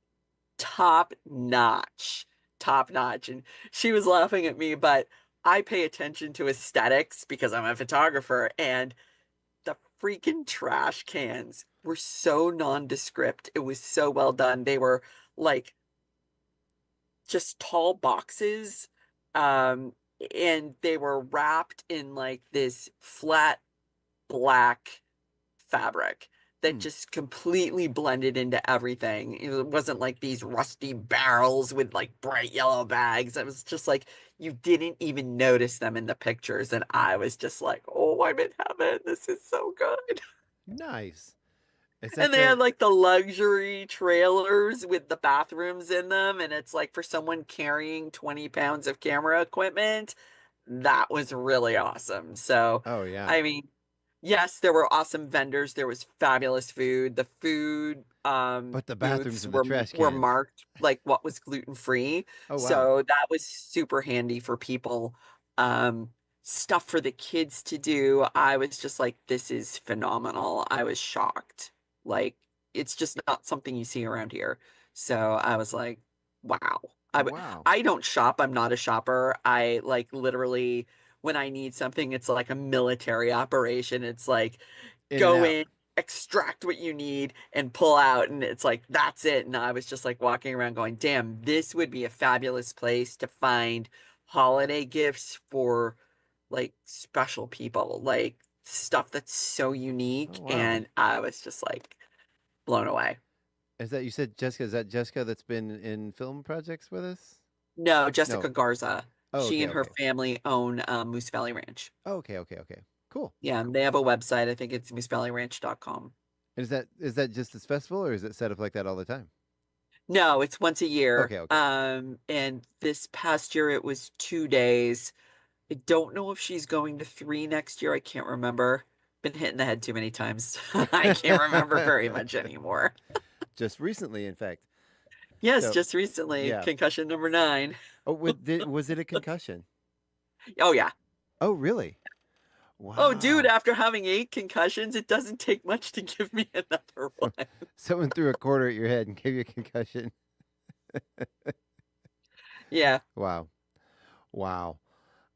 top notch. And she was laughing at me, but I pay attention to aesthetics because I'm a photographer, and the freaking trash cans were so nondescript. It was so well done. They were like just tall boxes, and they were wrapped in like this flat black fabric that just completely blended into everything. It wasn't like these rusty barrels with like bright yellow bags. It was just like you didn't even notice them in the pictures. And I was just like, oh, I'm in heaven. This is so good. Nice. And they had like the luxury trailers with the bathrooms in them. And it's like for someone carrying 20 pounds of camera equipment, that was really awesome. So, Oh, yeah. I mean, yes, there were awesome vendors. There was fabulous food. The food But the bathrooms booths and the trash were cans. marked like what was gluten free. Oh, wow. So that was super handy for people. Stuff for the kids to do. I was just like, this is phenomenal. I was shocked. Like, it's just not something you see around here. So I was like, wow. Wow. I don't shop. I'm not a shopper. I like literally when I need something, it's like a military operation. It's like go in, extract what you need, and pull out, and it's like that's it. And I was just like walking around going, damn, this would be a fabulous place to find holiday gifts for like special people, like stuff that's so unique. Oh, wow. And I was just like blown away. Is that, you said Jessica, is that Jessica that's been in film projects with us? No, Jessica Garza. Oh, She okay, and her family own Moose Valley Ranch. Oh, okay. Cool. Yeah, and they have a website. I think it's moosevalleyranch.com. Is that just this festival, or is it set up like that all the time? No, it's once a year. Okay. And this past year it was 2 days. I don't know if she's going to 3 next year. I can't remember. Been hit in the head too many times. I can't remember very much anymore. Just recently, in fact. Yes, So, just recently. yeah. Concussion number 9. Oh, was it a concussion? Oh, yeah. Oh, really? Wow. Oh, dude, after having 8 concussions, it doesn't take much to give me another one. Someone threw a quarter at your head and gave you a concussion. Yeah. Wow. All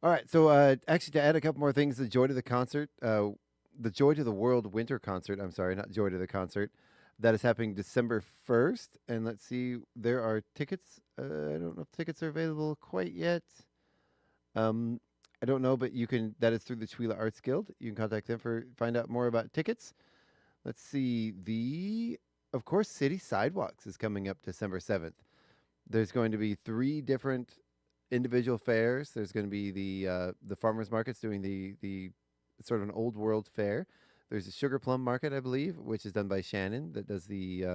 right. So, actually, to add a couple more things, the Joy to the Concert, the Joy to the World Winter Concert. I'm sorry, not Joy to the Concert. That is happening December 1st. And let's see, there are tickets. I don't know if tickets are available quite yet. I don't know, but you can. That is through the Chewila Arts Guild. You can contact them find out more about tickets. Let's see. Of course, City Sidewalks is coming up December 7th. There's going to be 3 different individual fairs. There's going to be the farmers markets doing the sort of an old world fair. There's a Sugar Plum Market, I believe, which is done by Shannon, that does the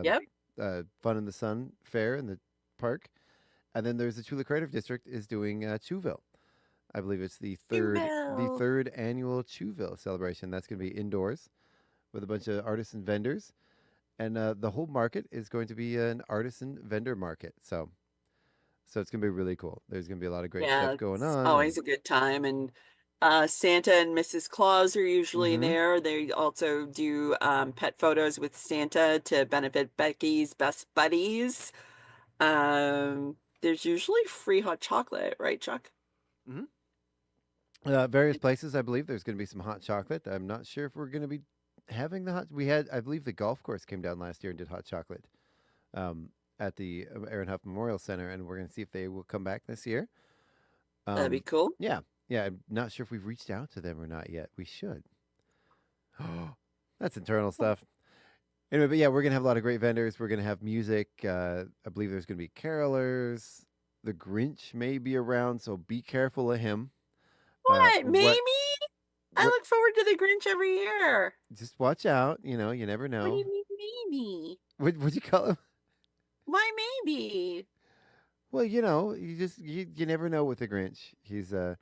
Fun in the Sun fair in the park. And then there's the Chula Creative District is doing Chewville. I believe it's the third annual Chewville celebration. That's going to be indoors with a bunch of artists and vendors. And the whole market is going to be an artisan vendor market. So it's going to be really cool. There's going to be a lot of great stuff going on. Always a good time. And Santa and Mrs. Claus are usually there. They also do pet photos with Santa to benefit Becky's Best Buddies. There's usually free hot chocolate, right, Chuck? Mm-hmm. Various places, I believe there's going to be some hot chocolate. I'm not sure if we're going to be having the hot. I believe the golf course came down last year and did hot chocolate at the Aaron Huff Memorial Center, and we're going to see if they will come back this year. That'd be cool. Yeah. I'm not sure if we've reached out to them or not yet. We should. That's internal stuff. Anyway, but yeah, we're going to have a lot of great vendors. We're going to have music. I believe there's going to be carolers. The Grinch may be around, so be careful of him. What? Maybe? I look forward to the Grinch every year. Just watch out. You never know. What do you mean, maybe? What'd you call him? Why maybe? Well, you never know with the Grinch. He's a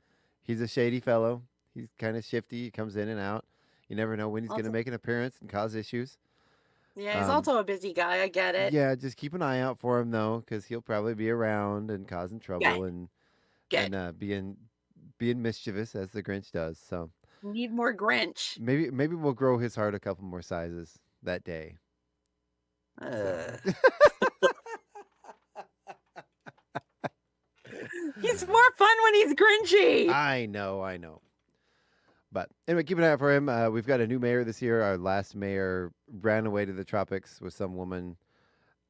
shady fellow. He's kind of shifty. He comes in and out. You never know when he's going to make an appearance and cause issues. Yeah, he's also a busy guy. I get it. Yeah, just keep an eye out for him though, because he'll probably be around and causing trouble and being mischievous as the Grinch does. So need more Grinch. Maybe we'll grow his heart a couple more sizes that day. He's more fun when he's Grinchy. I know. But anyway, keep an eye out for him. We've got a new mayor this year. Our last mayor ran away to the tropics with some woman.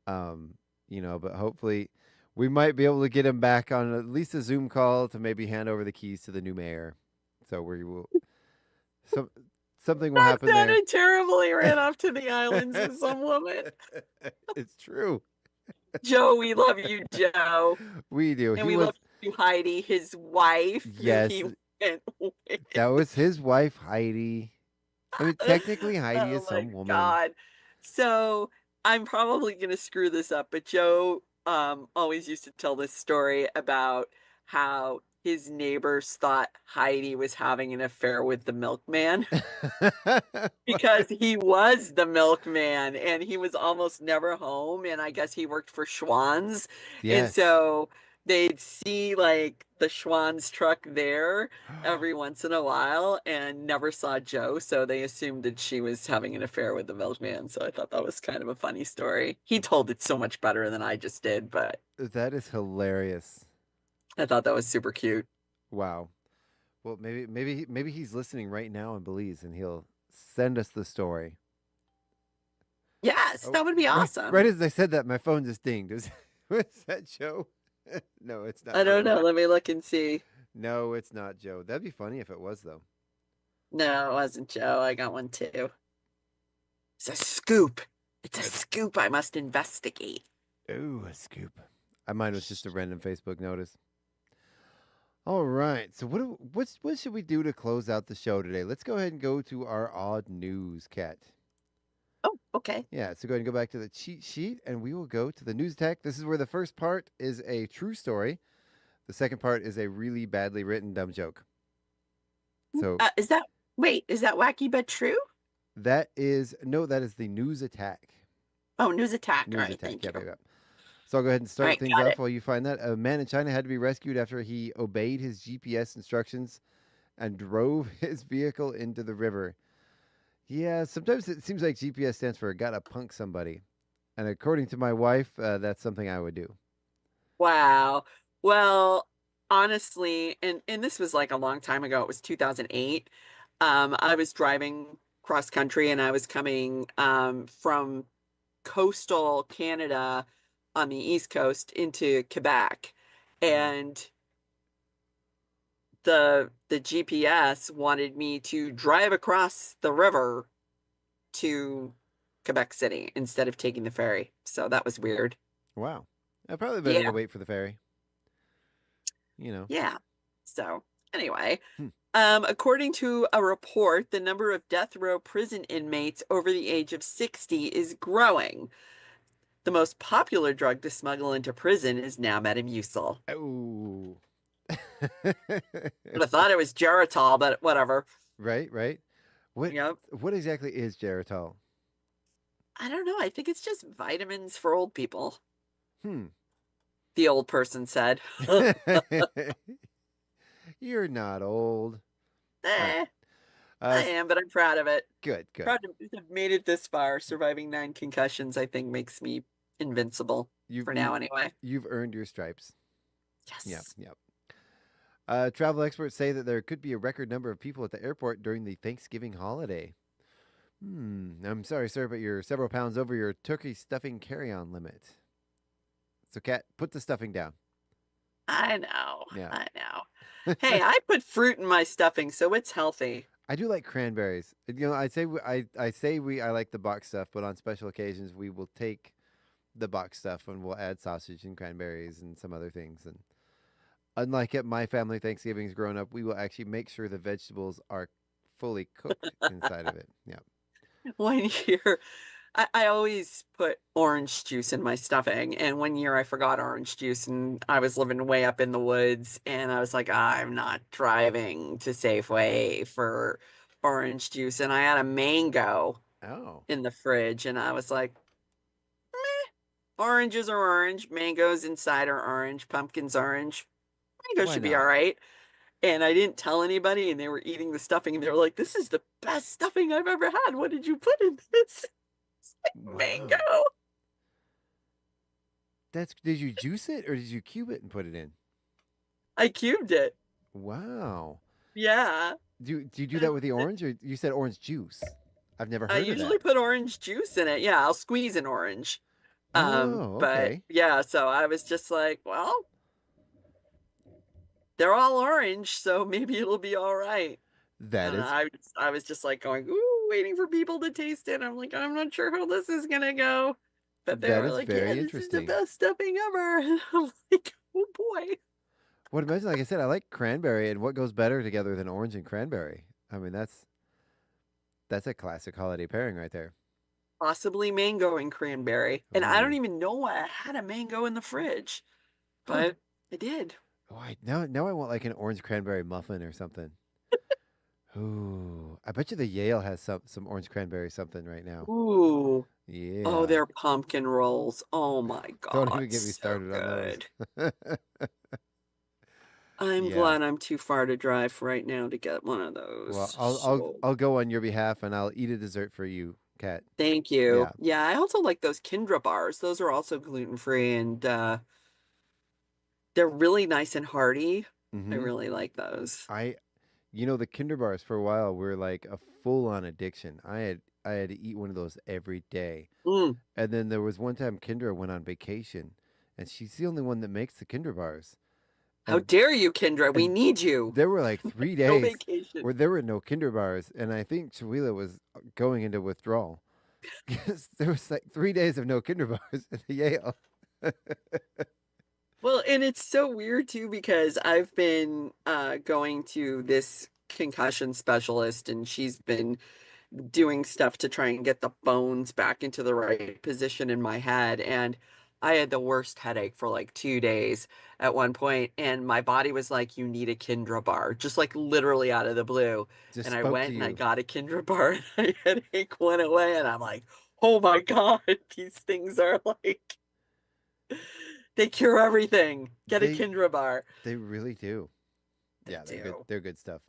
But hopefully we might be able to get him back on at least a Zoom call to maybe hand over the keys to the new mayor. So we will. Something will happen there. That sounded terrible. He ran off to the islands with some woman. It's true. Joe, we love you, Joe. We do. And to Heidi, his wife, who Yes, he went with. that was his wife, Heidi. I mean, technically, Heidi is some woman. God. So I'm probably going to screw this up, but Joe always used to tell this story about how his neighbors thought Heidi was having an affair with the milkman because he was the milkman and he was almost never home. And I guess he worked for Schwann's. And Yes. so they'd see like the Schwann's truck there every once in a while and never saw Joe. So they assumed that she was having an affair with the milkman. So I thought that was kind of a funny story. He told it so much better than I just did, but That is hilarious. I thought that was super cute. Wow. Well, maybe he's listening right now in Belize, and he'll send us the story. Yes, that would be awesome. Right as I said that, my phone just dinged. Was that Joe? No, it's not. I don't know. Let me look and see. No, it's not Joe. That'd be funny if it was, though. No, it wasn't Joe. I got one too. It's a scoop. It's a scoop. I must investigate. Ooh, a scoop. Mine was just a random Facebook notice. All right. So what should we do to close out the show today? Let's go ahead and go to our odd news, Kat. Oh, okay. Yeah, so go ahead and go back to the cheat sheet, and we will go to the news attack. This is where the first part is a true story. The second part is a really badly written dumb joke. So is that wacky but true? that is the news attack. Oh, news attack. News All right, attack. thank Yep, you. yep, yep. So I'll go ahead and start Right, things got off it. while you find that. A man in China had to be rescued after he obeyed his GPS instructions and drove his vehicle into the river. Yeah, sometimes it seems like GPS stands for gotta punk somebody. And according to my wife, that's something I would do. Wow. Well, honestly, and this was like a long time ago. It was 2008. I was driving cross country and I was coming from coastal Canada on the East Coast into Quebec. And the GPS wanted me to drive across the river to Quebec City instead of taking the ferry. So that was weird. Wow. Probably better Yeah. to wait for the ferry. You know. Yeah. So anyway, according to a report, the number of death row prison inmates over the age of 60 is growing. The most popular drug to smuggle into prison is now Metamucil. Oh. I thought it was Geritol, but whatever. Right. What exactly is Geritol? I don't know. I think it's just vitamins for old people. The old person said. You're not old. I am, but I'm proud of it. Good. Proud to have made it this far. Surviving 9 concussions, I think, makes me invincible for now anyway. You've earned your stripes. Yes. Yep. Travel experts say that there could be a record number of people at the airport during the Thanksgiving holiday. I'm sorry, sir, but you're several pounds over your turkey stuffing carry-on limit. So, Kat, put the stuffing down. I know. Yeah. I know. Hey, I put fruit in my stuffing, so it's healthy. I do like cranberries. You know, I like the box stuff, but on special occasions we will take the box stuff and we'll add sausage and cranberries and some other things. And unlike at my family Thanksgivings growing up, we will actually make sure the vegetables are fully cooked inside of it. Yeah. One year, I always put orange juice in my stuffing. And one year I forgot orange juice and I was living way up in the woods. And I was like, I'm not driving to Safeway for orange juice. And I had a mango in the fridge. And I was like, meh, oranges are orange. Mangoes inside are orange. Pumpkins orange. Mango should be all right. And I didn't tell anybody, and they were eating the stuffing, and they were like, this is the best stuffing I've ever had. What did you put in this? It's like mango. Did you juice it or did you cube it and put it in? I cubed it. Wow. Yeah. Do you do that with the orange, or you said orange juice? I've never heard I of that. usually put orange juice in it. Yeah, I'll squeeze an orange. Okay. But yeah, so I was just like, well, they're all orange, so maybe it'll be all right. I was just like going, ooh, waiting for people to taste it. I'm like, I'm not sure how this is gonna go. But they were like, yeah, this is the best stuffing ever. And I'm like, oh boy. What imagine, like I said, I like cranberry, and what goes better together than orange and cranberry? I mean, that's a classic holiday pairing right there. Possibly mango and cranberry. And I don't Ooh. even know why I had a mango in the fridge, Huh. but I did. Oh, now I want like an orange cranberry muffin or something. Ooh, I bet you the Yale has some orange cranberry something right now. Ooh. Oh, Yeah. their pumpkin rolls. Oh my Don't God, even get me so started on good. those. I'm Yeah. glad I'm too far to drive right now to get one of Well, those. I'll So I'll go on your behalf and I'll eat a dessert for you, Kat. thank you. Yeah. Yeah, I also like those Kindra bars. Those are also gluten-free and they're really nice and hearty. I Mm-hmm. really like those. The Kinder bars for a while were like a full-on addiction. I had to eat one of those every day. Mm. And then there was one time Kendra went on vacation, and she's the only one that makes the Kinder bars. How And dare you, Kindra? We and need you. there were like 3 No days vacation. where there were no Kinder bars, and I think Shawila was going into withdrawal because there was like 3 days of no Kinder bars at the Yale. Well, and it's so weird too because I've been going to this concussion specialist and she's been doing stuff to try and get the bones back into the right position in my head. And I had the worst headache for like 2 days at one point, and my body was like, "You need a Kindra bar," just like literally out of the blue. Just And I spoke to went and I you. got a Kindra bar, and my headache went away. And I'm like, "Oh my God, these things are like they cure everything. Get a They Kindra bar." they really do. They Yeah, they're good. do. They're good stuff.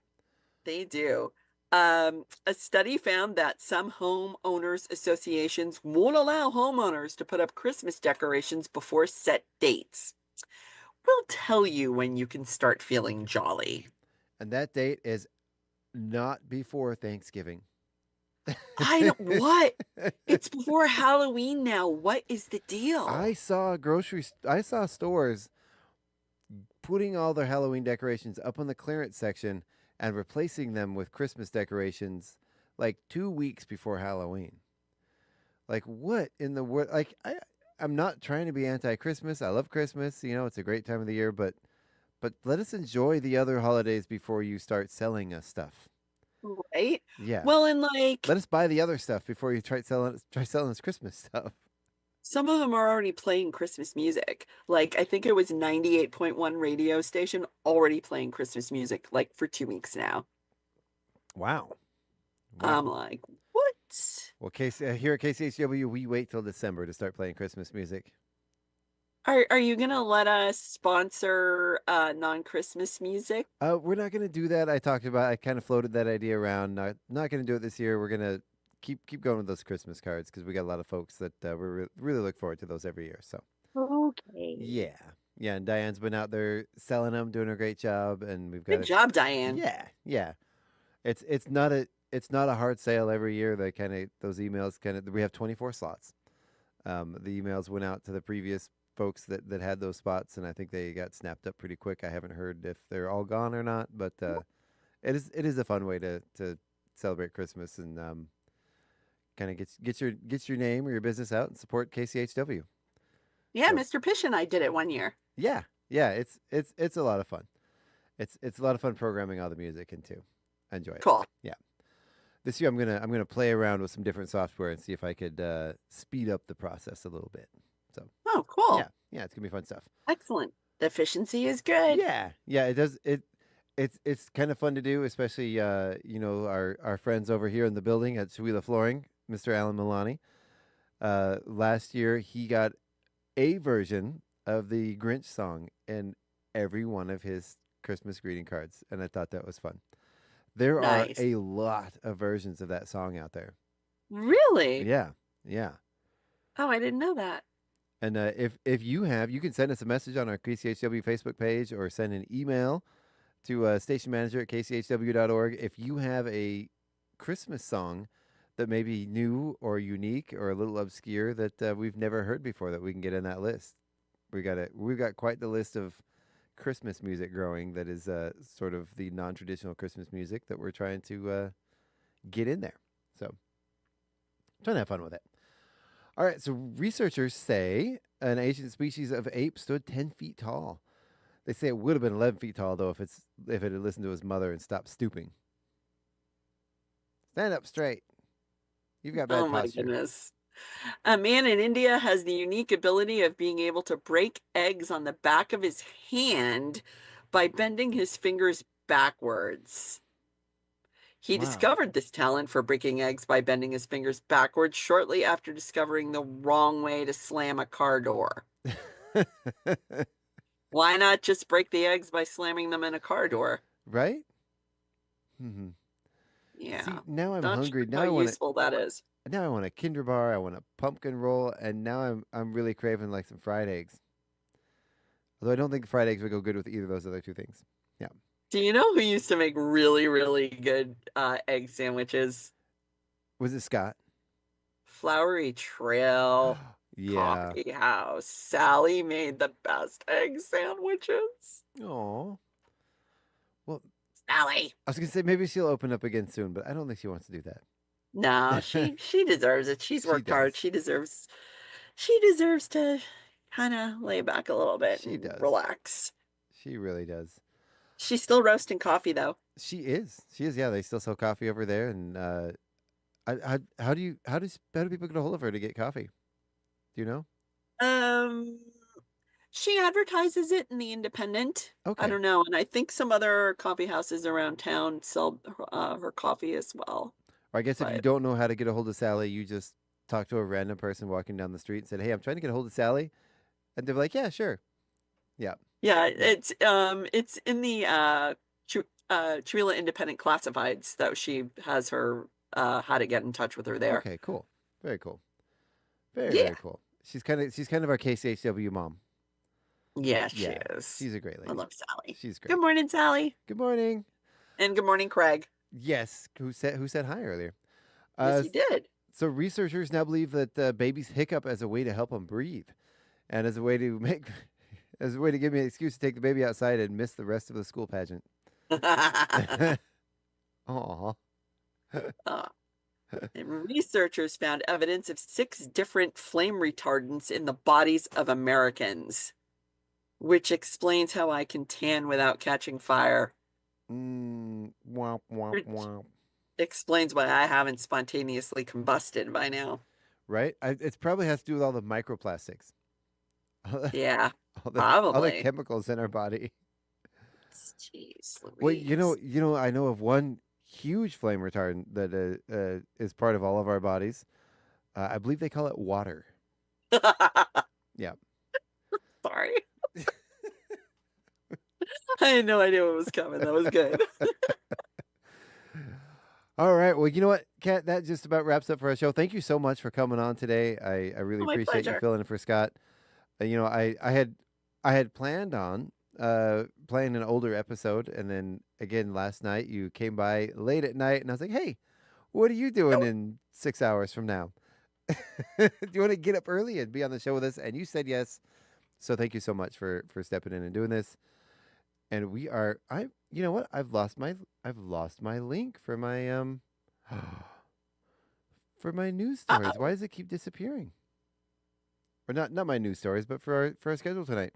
They do. A study found that some homeowners associations won't allow homeowners to put up Christmas decorations before set dates. We'll tell you when you can start feeling jolly. And that date is not before Thanksgiving. I don't, what? It's before Halloween now. What is the deal? I saw stores putting all their Halloween decorations up on the clearance section and replacing them with Christmas decorations like 2 weeks before Halloween. Like what in the world? Like I'm not trying to be anti-Christmas. I love Christmas. It's a great time of the year, but let us enjoy the other holidays before you start selling us stuff. Right? Yeah. Well, and like Let us buy the other stuff before you try selling us Christmas stuff. some of them are already playing Christmas music. Like I think it was 98.1 radio station already playing Christmas music like for 2 weeks now. Wow. I'm like, what? Well, here at KCHW, we wait till December to start playing Christmas music. Are you gonna let us sponsor non-Christmas music? We're not going to do that. I kind of floated that idea around. Not going to do it this year. We're going to keep going with those Christmas cards because we got a lot of folks that really look forward to those every year. So Okay. yeah, and Diane's been out there selling them, doing a great job, and we've got Good job, Diane. Yeah. It's not a hard sale every year. Those emails we have 24 slots. The emails went out to the previous folks that had those spots, and I think they got snapped up pretty quick. I haven't heard if they're all gone or not, but it is a fun way to celebrate Christmas and kind of get your name or your business out and support KCHW. Yeah, So, Mr. Pish and I did it one year. yeah, it's a lot of fun. It's a lot of fun programming all the music into. I enjoy it. Cool. Yeah. This year I'm gonna play around with some different software and see if I could speed up the process a little bit. So. Oh, cool. Yeah, it's gonna be fun stuff. Excellent. The efficiency is good. Yeah, it does. It's kind of fun to do, especially our friends over here in the building at Shawila Flooring, Mr. Alan Milani. Last year he got a version of the Grinch song in every one of his Christmas greeting cards, and I thought that was fun. There Nice. are a lot of versions of that song out there. Really? Yeah. Oh, I didn't know that. And if you can send us a message on our KCHW Facebook page or send an email to station manager at kchw.org. If you have a Christmas song that may be new or unique or a little obscure that we've never heard before that we can get in that list. We've got quite the list of Christmas music growing that is sort of the non-traditional Christmas music that we're trying to get in there. So trying to have fun with it. All right, so researchers say an ancient species of ape stood 10 feet tall. They say it would have been 11 feet tall though if it had listened to his mother and stopped stooping. Stand up straight. You've got bad Oh my posture. goodness. A man in India has the unique ability of being able to break eggs on the back of his hand by bending his fingers backwards. He Wow. discovered this talent for breaking eggs by bending his fingers backwards shortly after discovering the wrong way to slam a car door. Why not just break the eggs by slamming them in a car door? Right? Mm-hmm. Yeah. See, now I'm Not hungry. sure Now how I want useful that is. Now I want a Kinder bar. I want a pumpkin roll, and now I'm really craving like some fried eggs. Although I don't think fried eggs would go good with either of those other two things. Yeah. Do you know who used to make really, really good egg sandwiches? Was it Scott? Flowery Trail Yeah. Coffee House. Sally made the best egg sandwiches. Oh. Well, Sally. I was gonna say maybe she'll open up again soon, but I don't think she wants to do that. No, she deserves it. She's She worked hard. does. She deserves to kind of lay back a little bit She and does. relax. She really does. She's still roasting coffee though. She is. She is. Yeah, they still sell coffee over there. And how do people get a hold of her to get coffee? Do you know? She advertises it in the Independent. Okay. I don't know, and I think some other coffee houses around town sell her coffee as well. Or I guess if you But don't know how to get a hold of Sally, you just talk to a random person walking down the street and said, "Hey, I'm trying to get a hold of Sally," and they're like, "Yeah, sure." Yeah. yeah, it's in the Chewila Independent Classifieds though. She has her how to get in touch with her there. Okay. Cool. Very cool. Very Yeah. very cool. She's kind of our KCHW mom. Yeah, she Yeah. is. She's a great lady. I love Sally. She's great. Good morning, Sally. Good morning. And good morning, Craig. Yes. Who said hi earlier? Yes, you did. So researchers now believe that babies hiccup as a way to help them breathe, and as a way to give me an excuse to take the baby outside and miss the rest of the school pageant. Aw. And researchers found evidence of 6 different flame retardants in the bodies of Americans, which explains how I can tan without catching fire. Womp, womp, Which womp. explains why I haven't spontaneously combusted by now. Right? It probably has to do with all the microplastics. Yeah, all the probably. chemicals in our body. Jeez Well, Louise. you know, I know of one huge flame retardant that is part of all of our bodies. I believe they call it water. Yeah. Sorry. I had no idea what was coming. That was good. All right. Well, you know what, Kat, that just about wraps up for our show. Thank you so much for coming on today. I really My appreciate you pleasure. filling in for Scott. You know, I had planned on playing an older episode, and then again last night you came by late at night, and I was like, "Hey, what are you doing in 6 hours from now? Do you want to get up early and be on the show with us?" And you said yes. So thank you so much for stepping in and doing this. And you know what? I've lost my link for my for my news stories. Why does it keep disappearing? Or not my news stories, but for our schedule tonight.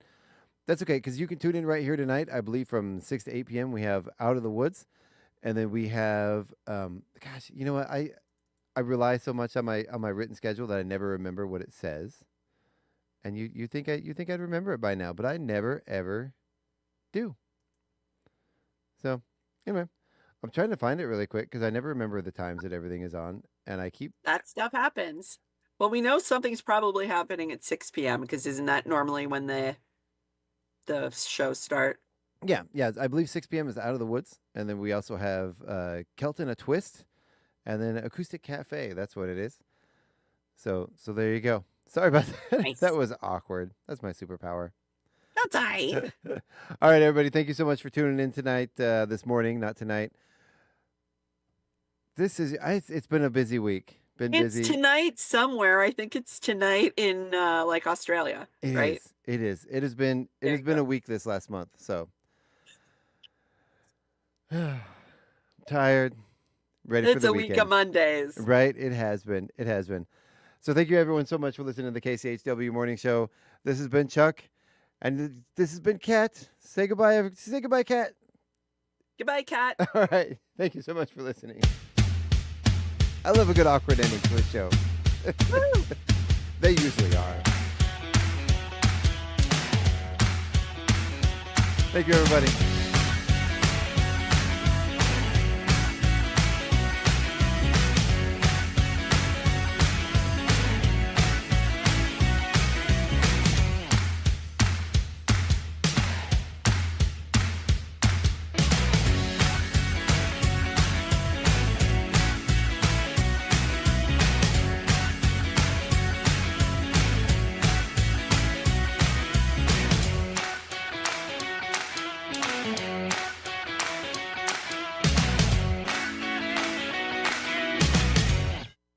That's okay, because you can tune in right here tonight. I believe from 6 to 8 p.m. we have Out of the Woods, and then we have gosh, you know what? I rely so much on my written schedule that I never remember what it says. And you think I'd remember it by now, but I never ever do. So anyway, I'm trying to find it really quick because I never remember the times that everything is on, and I keep. That stuff happens. Well, we know something's probably happening at 6 p.m. because isn't that normally when the shows start? Yeah, I believe 6 p.m. is Out of the Woods, and then we also have Kelton a Twist, and then Acoustic Cafe. That's what it is. So there you go. Sorry about that. Nice. That was awkward. That's my superpower. That's all right. All right, everybody. Thank you so much for tuning in tonight. This morning, not tonight. It's been a busy week. It's tonight somewhere. I think it's tonight in like Australia, right? It is. It has been a week this last month. So tired, ready for It's the a weekend. week of Mondays. Right? It has been. It has been. So thank you everyone so much for listening to the KCHW Morning Show. This has been Chuck, And this has been Kat. Say goodbye. Say goodbye, Kat. Goodbye, Kat. All right. Thank you so much for listening. I love a good awkward ending to a show. They usually are. Thank you, everybody.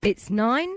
It's 9:03.